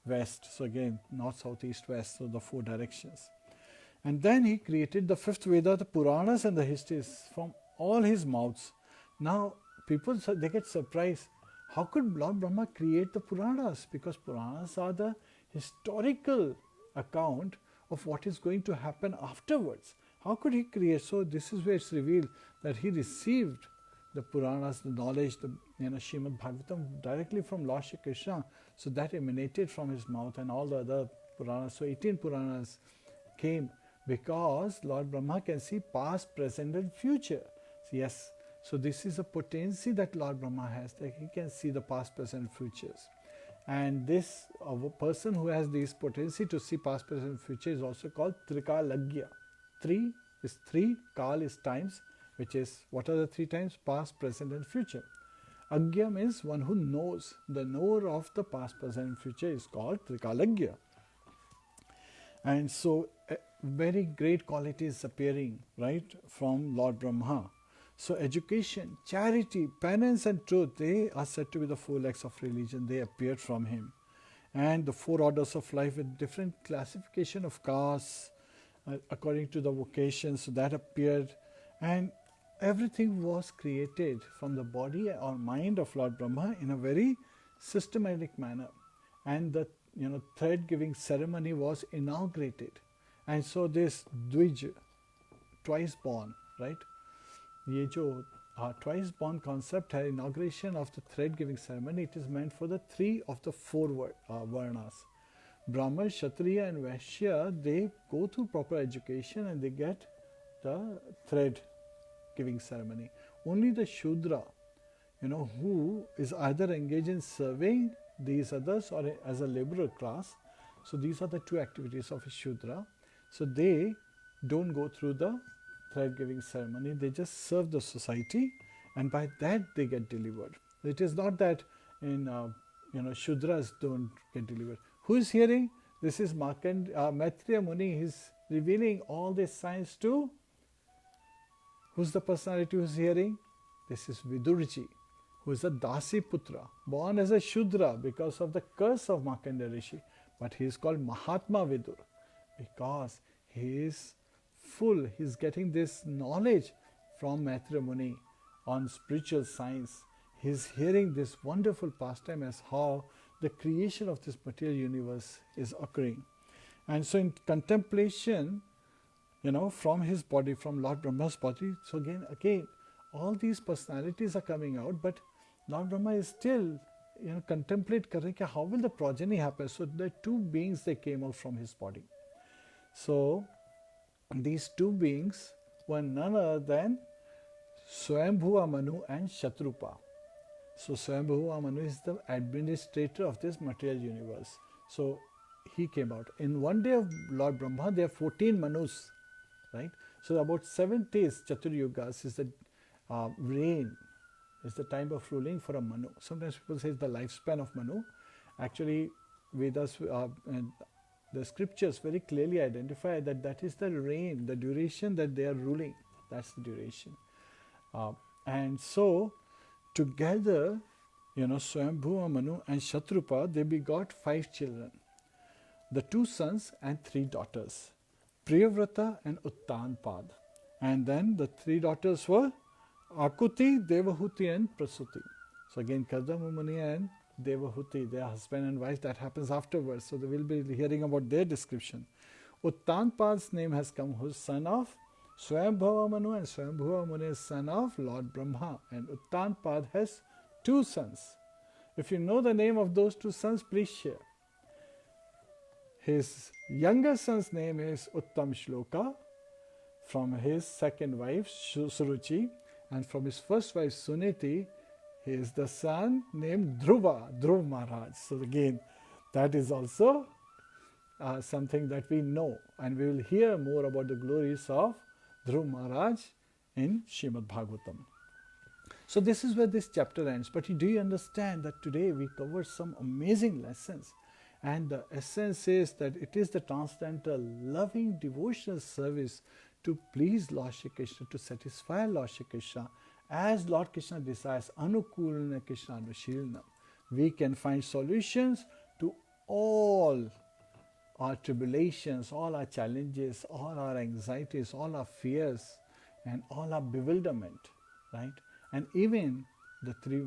west. So again, north, south, east, west, so the four directions. And then he created the fifth Veda, the Puranas and the histories from all his mouths. Now people, they get surprised. How could Lord Brahma create the Puranas? Because Puranas are the historical account of what is going to happen afterwards. How could he create? So this is where it's revealed that he received the Puranas, the knowledge, the Srimad Bhagavatam directly from Lord Shri Krishna. So that emanated from his mouth, and all the other Puranas. So 18 Puranas came because Lord Brahma can see past, present and future. Yes. So this is a potency that Lord Brahma has, that he can see the past, present, futures. And this a person who has this potency to see past, present, future is also called Trikalagya. Three is three, Kal is times, which is, what are the three times? Past, present and future. Agya means one who knows. The knower of the past, present and future is called Trikalagya. And so very great qualities appearing, right, from Lord Brahma. So education, charity, penance and truth, they are said to be the four legs of religion. They appeared from him. And the four orders of life with different classification of castes according to the vocations, so that appeared. And everything was created from the body or mind of Lord Brahma in a very systematic manner. And the thread giving ceremony was inaugurated. And so this Dvij, twice born, right? ये जो twice born concept है, inauguration of the thread giving ceremony, it is meant for the three of the four varnas. Brahman, Kshatriya and Vaishya, they go through proper education and they get the thread giving ceremony. Only the Shudra, who is either engaged in serving these others or as a laborer class. So these are the two activities of a Shudra. So they don't go through the thread giving ceremony, they just serve the society, and by that they get delivered. It is not that in Shudras don't get delivered. Who is hearing? This is Maitreya Muni. He is revealing all this science to. Who's the personality who is hearing? This is Vidurji, who is a Dasi Putra, born as a Shudra because of the curse of Markandeya Rishi. But he is called Mahatma Vidur because he is full, he is getting this knowledge from Maitreya Muni on spiritual science. He is hearing this wonderful pastime as how the creation of this material universe is occurring. And so in contemplation, from his body, from Lord Brahma's body, so again, all these personalities are coming out, but Lord Brahma is still, contemplate karenge how will the progeny happen. So the two beings, they came out from his body. So these two beings were none other than Swayambhuva Manu and Shatrupa. So Swayambhuva Manu is the administrator of this material universe. So he came out. In one day of Lord Brahma, there are 14 Manus, right? So about 7 days, Chaturyugas is the reign, is the time of ruling for a Manu. Sometimes people say it's the lifespan of Manu. Actually, Vedas and the scriptures very clearly identify that that is the reign, the duration that they are ruling. That's the duration. And so, together, Swayambhuva Manu and Shatrupa, they begot 5 children. The 2 sons and 3 daughters, Priyavrata and Uttanpad. And then the 3 daughters were Akuti, Devahuti and Prasuti. So again, Kardama Muni and Devahuti, their husband and wife, that happens afterwards. So they will be hearing about their description. Uttanpad's name has come, who is son of Swayambhuva Manu, and Swayambhuva Manu is son of Lord Brahma. And Uttanpad has 2 sons. If you know the name of those 2 sons, please share. His younger son's name is Uttam Shloka, from his second wife Suruchi, and from his first wife Suniti, he is the son named Dhruva Maharaj. So again, that is also something that we know, and we will hear more about the glories of Dhruva Maharaj in Srimad Bhagavatam. So this is where this chapter ends. But do you understand that today we covered some amazing lessons? And the essence is that it is the transcendental, loving, devotional service to please Lord Shri Krishna, to satisfy Lord Shri Krishna, as Lord Krishna desires, Anukulna Krishna Anushilna. We can find solutions to all our tribulations, all our challenges, all our anxieties, all our fears, and all our bewilderment, right? And even the three,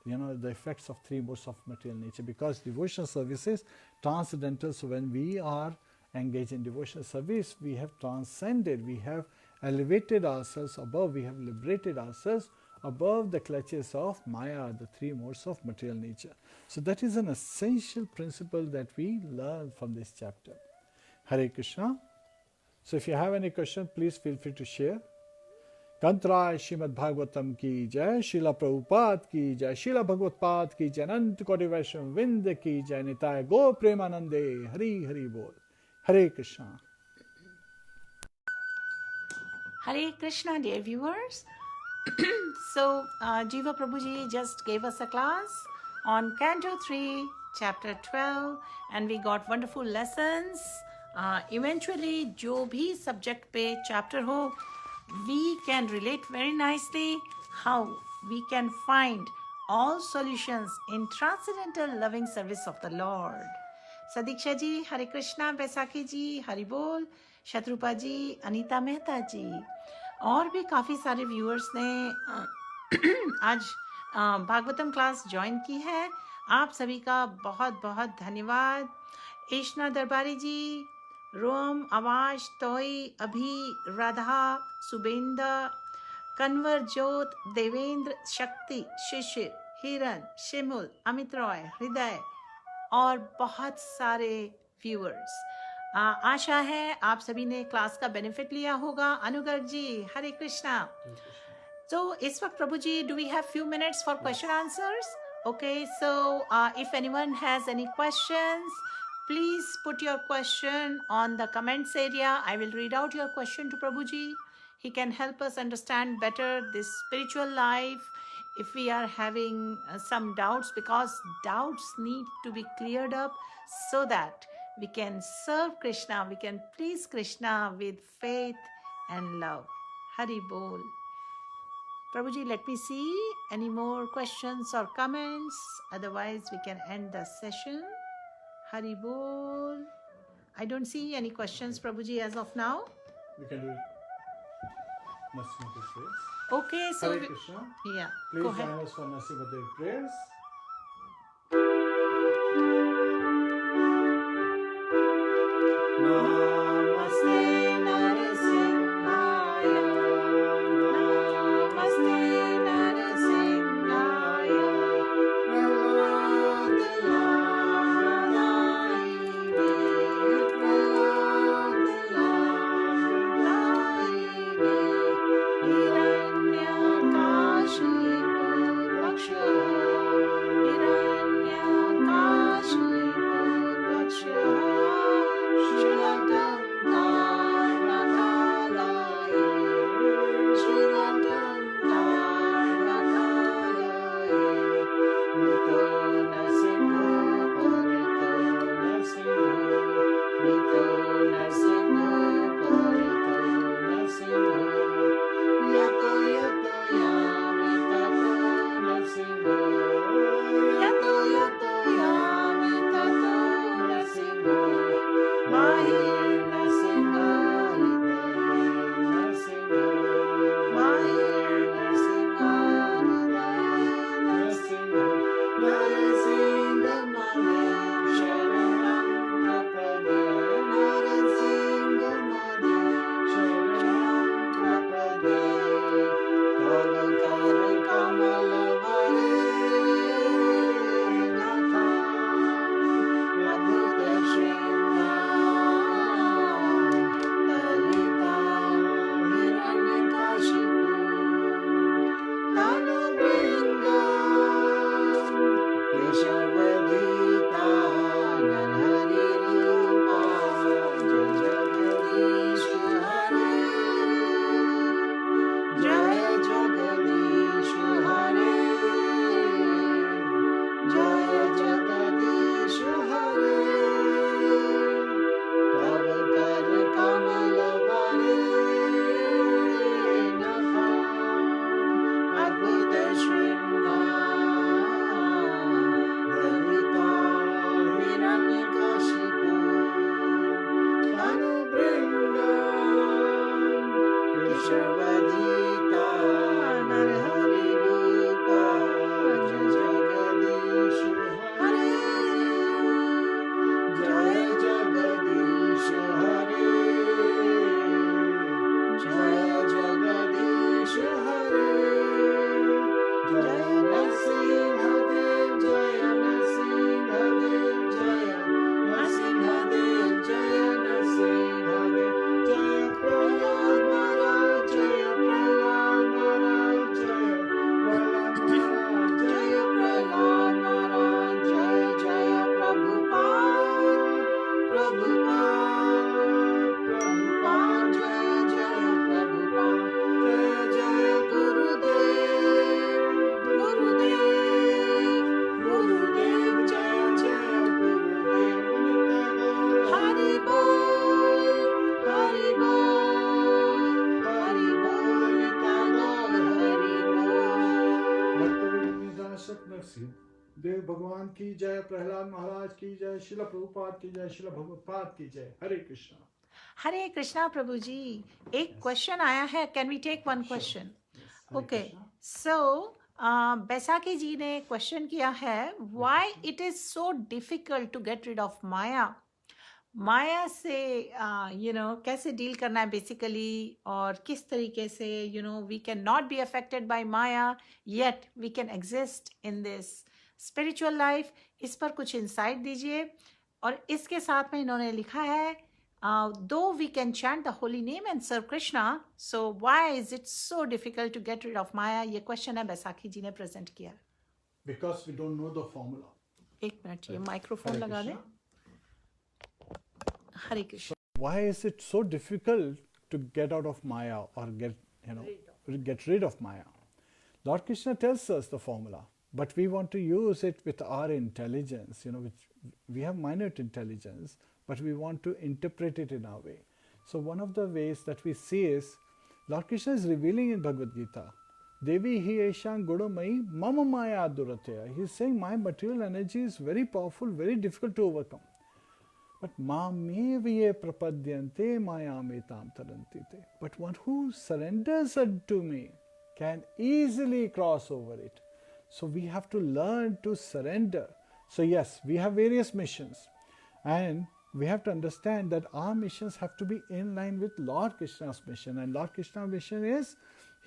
the effects of three modes of material nature, because devotional service is transcendental. So when we are engaged in devotional service, we have transcended, we have elevated ourselves above, we have liberated ourselves above the clutches of Maya, the three modes of material nature. So that is an essential principle that we learn from this chapter. Hare Krishna. So if you have any question, please feel free to share. Kantraya Srimad Bhagavatam ki jai, Srila Prabhupada ki jai, Srila Bhagavad ki jai, Anant Koti Vaishnava Vrinda ki jai, Nitaya Go Premanande, Hari Hari Bol. Hare Krishna. Hare Krishna, dear viewers. So, Jiva Prabhuji just gave us a class on Canto 3, Chapter 12, and we got wonderful lessons. Eventually, जो भी subject पे chapter हो, we can relate very nicely how we can find all solutions in transcendental loving service of the Lord. Sadiksha ji, Hare Krishna, Baisakhi ji, Hari Bol, Shatrupa ji, Anita Mehta ji, और भी काफ़ी सारे viewers ने आज Bhagavatam class join की है. आप सभी का बहुत बहुत धन्यवाद. ईशना दरबारी जी, रोम, आवाज, तोई, अभी, राधा, सुबेंदा, कन्वर ज्योत, देवेंद्र, शक्ति, शिशिर, हिरन, शिमुल, अमित रॉय, हृदय और बहुत सारे व्यूअर्स. आशा है आप सभी ने क्लास का बेनिफिट लिया होगा. अनुगर्ग जी, हरे कृष्णा. So, इस वक्त प्रभु जी, do we have few minutes for question answers? Okay, so if anyone has any questions, please put your question on the comments area. I will read out your question to Prabhuji. He can help us understand better this spiritual life if we are having some doubts, because doubts need to be cleared up so that we can serve Krishna, we can please Krishna with faith and love. Hari Bol. Prabhuji, let me see any more questions or comments. Otherwise, we can end the session. Hari Bol. I don't see any questions, Prabhuji, as of now. We can do it. Narasimha prayers. Okay, so Hare Krishna. yeah, Please go ahead. join us for Narasimha Dev prayers. Namaste Narasimhaya, Namaste Narasimhaya, Prahlad Ladaive, Prahlad Ladaive, Hiranyakashipu Raksha. अद्भुत श्रृंगार ललिता हिरण्यकशिपु अनुबृंदं केशवदीता नरहरि रूपा जय जगदीश हरे जय जगदीश हरे जय जगदीश हरे जय नरसिंहदेव जय नरसिंहदेव जय नरसिंहदेव जय नरसिंहदेव जय प्रहलाद महाराज जय प्रहलाद महाराज जय प्रहलाद महाराज जय प्रहलाद महाराज जय जय प्रभुपाद प्रभुपाद प्रभुपाद जय जय प्रभुपाद जय जय गुरुदेव गुरुदेव गुरुदेव जय जय गुरुदेव हरि बोल हरि बोल हरि बोल नित्य गौर हरि बोल। निदाशक नरसिंह देव भगवान की जय, प्रहलाद महाराज की जय, शिला प्रभुपाद की जय, शिला भगवत्पाद की जय। हरे कृष्णा। हरे कृष्णा प्रभु जी। एक क्वेश्चन आया है, can we take one question? Hare okay, Krishna. So Baisakhi ji ने क्वेश्चन किया है, why it is so difficult to get rid of maya. माया से कैसे डील करना है बेसिकली, और किस तरीके से we can not be affected by maya yet we can exist in this spiritual life. इस पर कुछ इंसाइट दीजिए। और इसके साथ में इन्होंने लिखा है, though we can chant the holy name and serve Krishna, so why is it so difficult to get rid of maya. ये क्वेश्चन है, बैसाखी जी ने प्रेजेंट किया। Because we don't know the formula. एक मिनट, ये माइक्रोफोन Hare लगा दें। Krishna. Hare Krishna. Why is it so difficult to get out of Maya or get rid of Maya? Lord Krishna tells us the formula, but we want to use it with our intelligence. Which we have minute intelligence, but we want to interpret it in our way. So one of the ways that we see is Lord Krishna is revealing in Bhagavad Gita, Devi hi eshan gudamayi mama maya duratya. He is saying my material energy is very powerful, very difficult to overcome. But mamevye prapadyante mayametam tarantite. But one who surrenders unto me can easily cross over it. So we have to learn to surrender. So yes, we have various missions, and we have to understand that our missions have to be in line with Lord Krishna's mission. And Lord Krishna's mission is,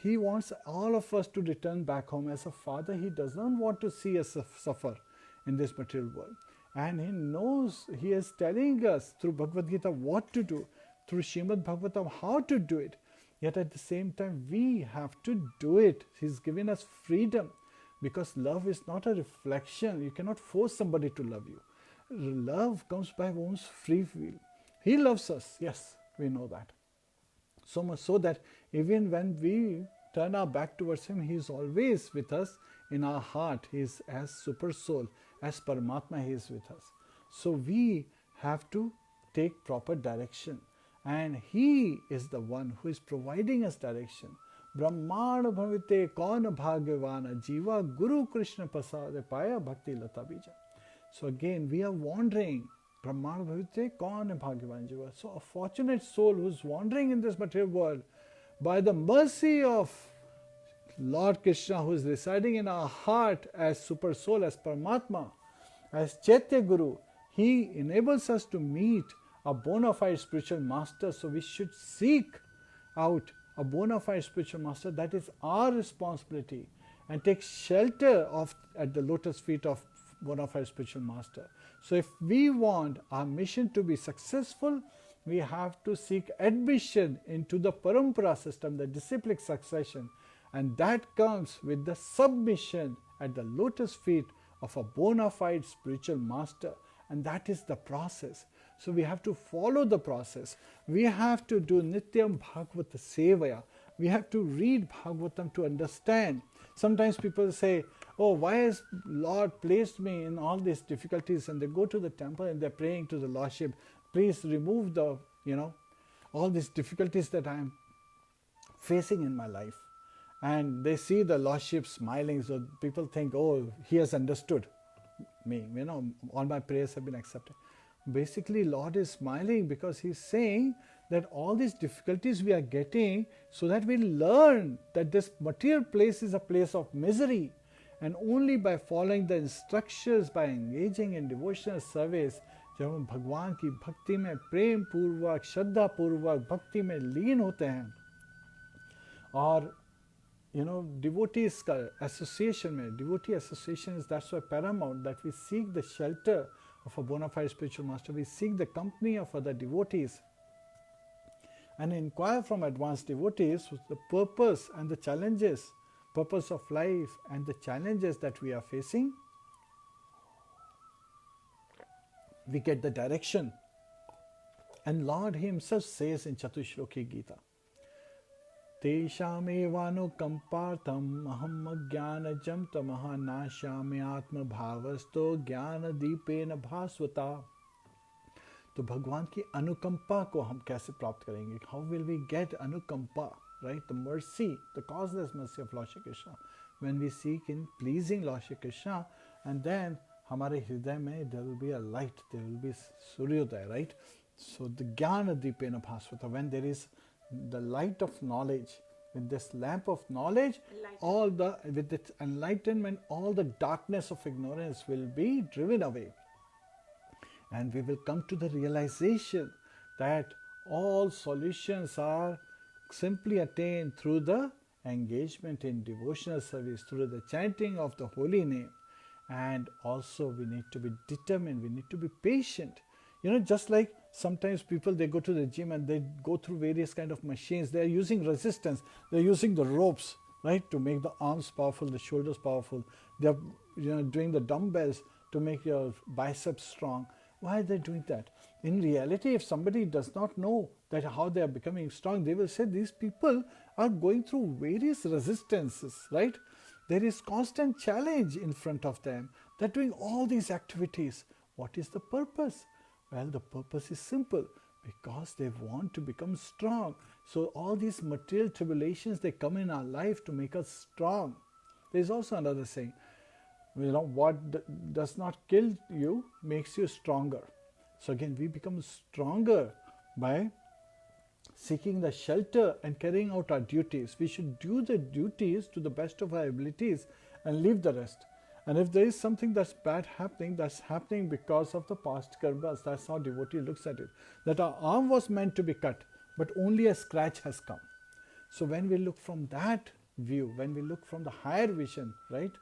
he wants all of us to return back home. As a father, he does not want to see us suffer in this material world. And he knows, he is telling us through Bhagavad Gita what to do, through Srimad Bhagavatam how to do it. Yet at the same time, we have to do it. He's given us freedom, because love is not a reflection. You cannot force somebody to love you. Love comes by one's free will. He loves us, yes, we know that. So much so that even when we turn our back towards him, he is always with us in our heart. He is as super soul, as Paramatma, he is with us. So we have to take proper direction, and he is the one who is providing us direction. Brahmana bhavite kaun bhagavana jiva guru krishna pasade paya bhakti lata bija. So again, we are wandering. Brahmana bhavite kaun bhagavana jiva. So a fortunate soul who is wandering in this material world, by the mercy of Lord Krishna, who is residing in our heart as super soul, as Paramatma, as Chaitya Guru, he enables us to meet a bona fide spiritual master. So we should seek out a bona fide spiritual master. That is our responsibility, and take shelter at the lotus feet of bona fide spiritual master. So if we want our mission to be successful, we have to seek admission into the parampara system, the disciplic succession, and that comes with the submission at the lotus feet of a bona fide spiritual master. And that is the process. So we have to follow the process. We have to do Nityam Bhagavata Sevaya. We have to read Bhagavatam to understand. Sometimes people say, oh, why has Lord placed me in all these difficulties? And they go to the temple and they're praying to the Lordship, please remove all these difficulties that I am facing in my life. and they see the Lordship smiling, so people think, oh, he has understood me, all my prayers have been accepted. Basically, Lord is smiling because he's saying that all these difficulties we are getting so that we learn that this material place is a place of misery, and only by following the instructions, by engaging in devotional service, जब हम भगवान की भक्ति में प्रेम पूर्वक श्रद्धा पूर्वक भक्ति में लीन होते हैं, और devotees का association में, devotee association is that's why paramount, that we seek the shelter of a bona fide spiritual master, we seek the company of other devotees and inquire from advanced devotees the purpose and the challenges, purpose of life and the challenges that we are facing. We get the direction. And Lord himself says in Chatushloki Gita, Teshamevanukampartam aham jnanajam tamaha nashami atma bhavasto jnana deepena bhasvata. तो भगवान की अनुकंपा को हम कैसे प्राप्त करेंगे? How will we get anukampa, right? The mercy, the causeless mercy of Lord Shri Krishna, when we seek in pleasing Lord Shri Krishna, and then हमारे हृदय में there will be a light, there will be Suryodaya, right? So the Jnana Deepena Bhasvata, when there is the light of knowledge, with this lamp of knowledge, with its enlightenment, all the darkness of ignorance will be driven away. And we will come to the realization that all solutions are simply attained through the engagement in devotional service, through the chanting of the holy name. And also we need to be determined, we need to be patient. Just like sometimes people, they go to the gym and they go through various kind of machines, they are using resistance, they are using the ropes, right, to make the arms powerful, the shoulders powerful. They are doing the dumbbells to make your biceps strong. Why are they doing that? In reality, if somebody does not know that how they are becoming strong, they will say these people are going through various resistances, right? There is constant challenge in front of them. They're doing all these activities. What is the purpose? Well, the purpose is simple, because they want to become strong. So all these material tribulations, they come in our life to make us strong. There's also another saying, what does not kill you makes you stronger. So again, we become stronger by seeking the shelter and carrying out our duties. We should do the duties to the best of our abilities and leave the rest. And if there is something that's bad happening, that's happening because of the past karmas. That's how devotee looks at it. That our arm was meant to be cut, but only a scratch has come. So when we look from that view, when we look from the higher vision, right?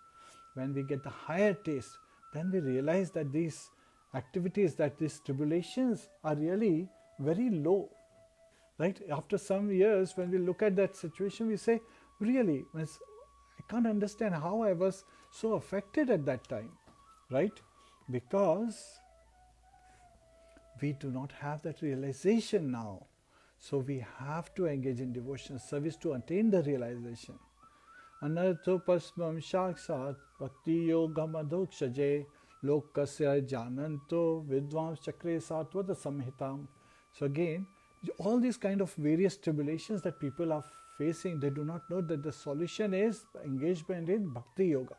When we get the higher taste, then we realize that these activities, that these tribulations are really very low, right? After some years, when we look at that situation, we say, really, I can't understand how I was so affected at that time, right? Because we do not have that realization now. So we have to engage in devotional service to attain the realization. Anartho pasmam shakshat bhakti yogam adhokshaje lokasya jananto vidvams chakre satvata samhitam. So again, all these kind of various tribulations that people are facing, they do not know that the solution is engagement in bhakti yoga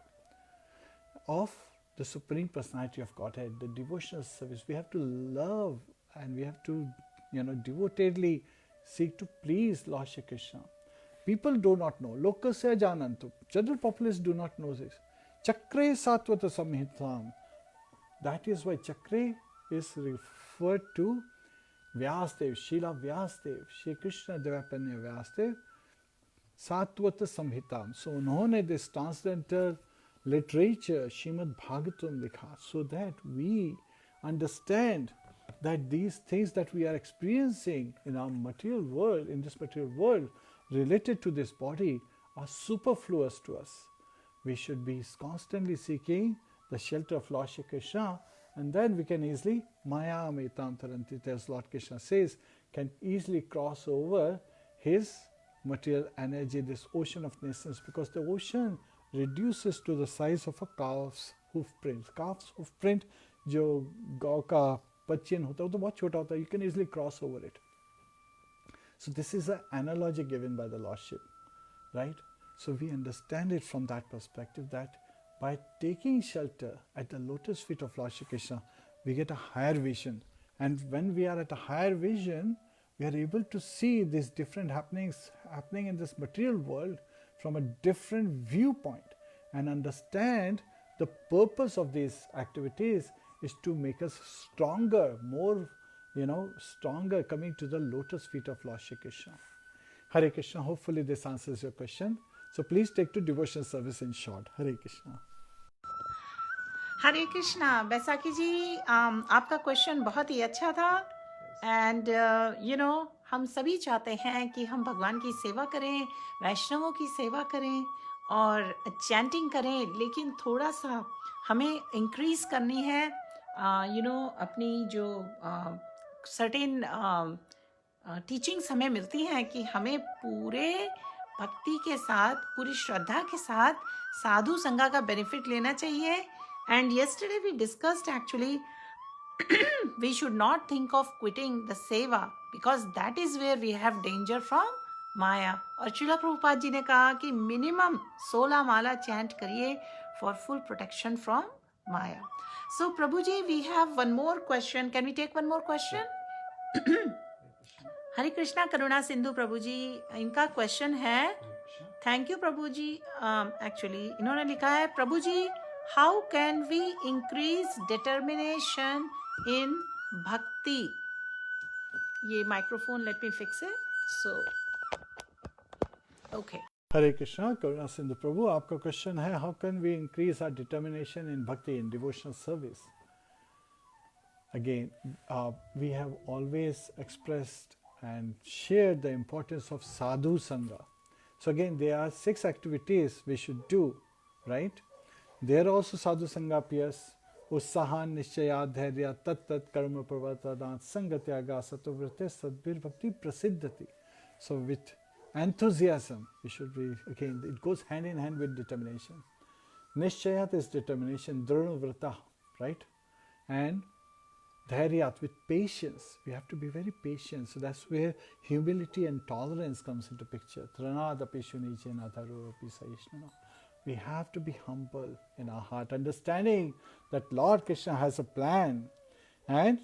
of the Supreme Personality of Godhead, the devotional service. We have to love and we have to, devotedly seek to please Lord Shri Krishna. People do not know. Lokasya janantu. General populace do not know this. Chakre satvata samhitam. That is why Chakre is referred to Vyasdev, Srila Vyasdev, Shri Krishna Devapanya Vyasdev, Satvata Samhitam. So unhone this transcendental literature, Shrimad Bhagavatam likha, so that we understand that these things that we are experiencing in our material world, in this material world, related to this body, are superfluous to us. We should be constantly seeking the shelter of Lord Shri Krishna, and then we can easily, Maya Metam Taranti, as Lord Krishna says, can easily cross over his material energy, this ocean of nations, because the ocean reduces to the size of a calf's hoof print. Calf's hoof print, जो गाँव का पच्चीन होता है, वो तो बहुत छोटा होता है. You can easily cross over it. So this is an analogy given by the Lordship, right? So we understand it from that perspective, that by taking shelter at the lotus feet of Lord Shri Krishna, we get a higher vision. And when we are at a higher vision, we are able to see these different happenings happening in this material world from a different viewpoint, and understand the purpose of these activities is to make us stronger, more, stronger, coming to the lotus feet of Lord Shri Krishna. Hare Krishna. Hopefully this answers your question. So please take to devotion service in short. Hare Krishna. हरे कृष्णा। बैसाखी जी, आपका question बहुत ही अच्छा था। And हम सभी चाहते हैं कि हम भगवान की सेवा करें, वैष्णवों की सेवा करें और चैंटिंग करें, लेकिन थोड़ा सा हमें इंक्रीज करनी है अपनी जो सर्टेन टीचिंग्स हमें मिलती हैं कि हमें पूरे भक्ति के साथ, पूरी श्रद्धा के साथ साधु संगा का बेनिफिट लेना चाहिए। And yesterday we discussed actually we should not think of quitting the seva, because that is where we have danger from Maya. और श्रीला प्रभुपाद जी ने कहा कि मिनिमम 16 माला चैंट करिए for full protection from Maya. So Prabhu ji, we have one more question. Can we take one more question? Hare Krishna Karuna Sindhu Prabhu ji, इनका question है। Thank you Prabhu ji. Actually इन्होंने लिखा है, Prabhu ji, how can we increase determination in bhakti? ये microphone, let me fix it. So, okay. Hare Krishna, Karuna Sindhu Prabhu, आपका question है, how can we increase our determination in bhakti, in devotional service? Again, we have always expressed and shared the importance of sadhu sangha. So again, there are 6 activities we should do, right? There also sadhu sangha appears. Ussahan nishchaya dhairya tat tat karma pravartadan sangatyaga satovritte sadbir bhakti prasiddhati. So with enthusiasm, we should be, again, it goes hand in hand with determination. Nishchayat is determination, dhranavrata, right? And dhairyat, with patience. We have to be very patient. So that's where humility and tolerance comes into picture. Tranadapi shunichena dharopi saishna. We have to be humble in our heart, understanding that Lord Krishna has a plan. And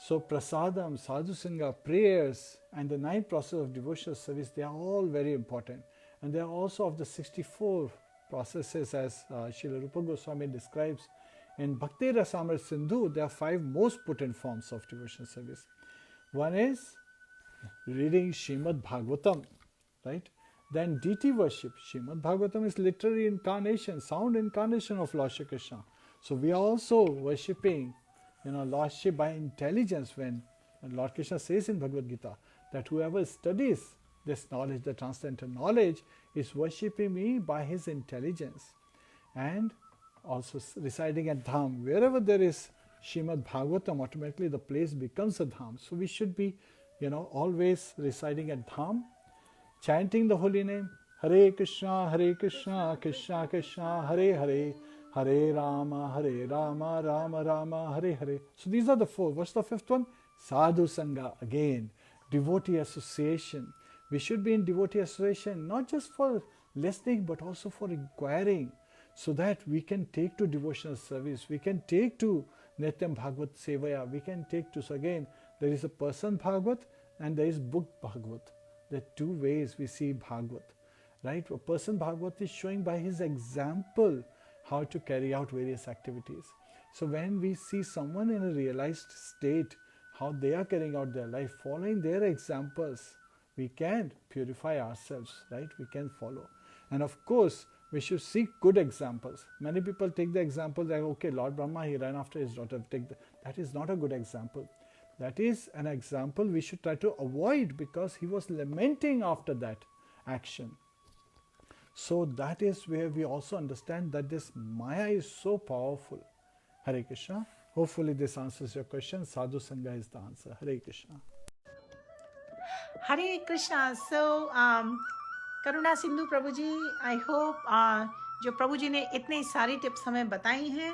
so prasadam, sadhu sangha, prayers, and the 9 process of devotional service, they are all very important. And they are also of the 64 processes, as Srila Rupa Goswami describes. In Bhakti Rasamrita Sindhu, there are 5 most potent forms of devotional service. One is reading Srimad Bhagavatam, right? Then deity worship. Srimad Bhagavatam is literary incarnation, sound incarnation of Lord Shri Krishna. So we are also worshipping, Lord Shri by intelligence, when Lord Krishna says in Bhagavad Gita that whoever studies this knowledge, the transcendental knowledge, is worshipping me by his intelligence. And also residing at Dham. Wherever there is Srimad Bhagavatam, automatically the place becomes a Dham. So we should be, always residing at Dham, chanting the holy name, Hare Krishna, Krishna Krishna, Hare Hare, Hare Rama, Rama Rama, Hare Hare. So these are the 4. What's the 5th one? Sadhu Sangha, again, devotee association. We should be in devotee association, not just for listening, but also for inquiring, so that we can take to devotional service, we can take to Nityam Bhagavat Sevaya, we can take to, so again, there is a person Bhagavat and there is book Bhagavat. There are 2 ways we see Bhagavat, right? A person Bhagavat is showing by his example how to carry out various activities. So when we see someone in a realized state, how they are carrying out their life, following their examples, we can purify ourselves, right? We can follow. And of course, we should seek good examples. Many people take the example that, okay, Lord Brahma, he ran after his daughter. That is not a good example. That is an example we should try to avoid, because he was lamenting after that action. So that is where we also understand that this Maya is so powerful. Hare Krishna. Hopefully this answers your question. Sadhu Sangha is the answer. Hare Krishna. Hare Krishna. So, Karuna Sindhu Prabhu ji, I hope जो प्रभु जी ने इतनी सारी tips हमें बताई हैं,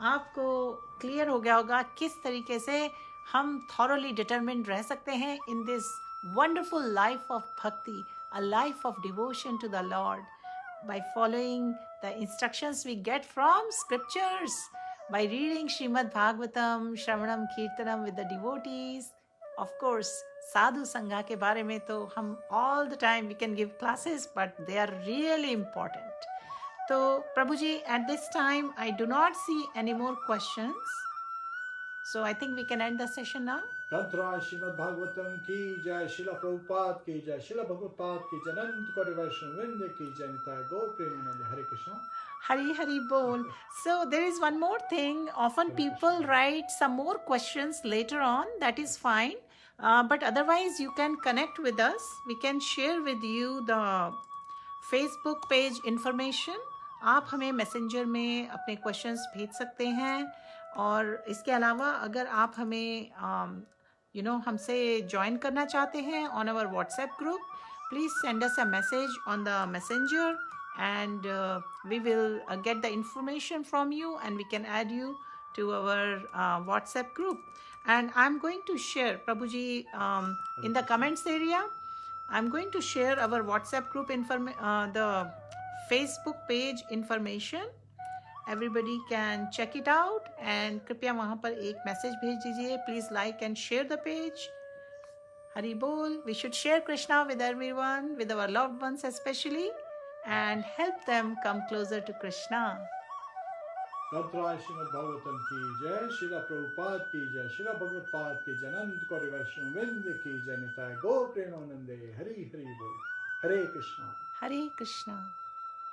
आपको clear हो गया होगा किस तरीके से हम थॉरोली डिटरमिन्ड रह सकते हैं in this wonderful life of bhakti, a life of devotion to the lord. by following the instructions we get from scriptures, by reading Srimad Bhagavatam, Shravanam, Kirtanam with the devotees. Of course, Sadhu Sangha ke बारे में तो हम all the time we can give classes, but they are really important. So, Prabhuji, at this time, I do not see any more questions. So, I think we can end the session now. Tantra Srimad Bhagavatam ki jai, Srila Prabhupada ki jai, Srila Bhagavad ki jai, Anant Koti Vaishnava Vrinda ki jai, Nitai Gaur Premanande. Hare Krishna. Hari Hari Bol. So there is one more thing. Often people write some more questions later on. That is fine. But otherwise you can connect with us. We can share with you the Facebook page information. आप हमें messenger में अपने questions भेज सकते हैं और इसके अलावा अगर आप हमें हमसे ज्वाइन करना चाहते हैं on our WhatsApp group, please send us a message on the messenger and we will get the information from you and we can add you to our WhatsApp group. And I'm going to share, Prabhuji, in the comments area, I'm going to share our WhatsApp group the Facebook page information. Everybody can check it out and कृपया वहाँ पर एक message भेज दीजिए. Please like and share the page. Hari Bol. We should share Krishna with everyone, with our loved ones especially, and help them come closer to Krishna. Tantra Srimad Bhagavatam ki jai, Srila Prabhupada ki jai, Srila Bhagavad ki jai, Anant Koti Vaishnava Vrinda ki jai, Nitai Gaur Premanande. Hare Hari Bol. Hare Krishna. Hare Krishna.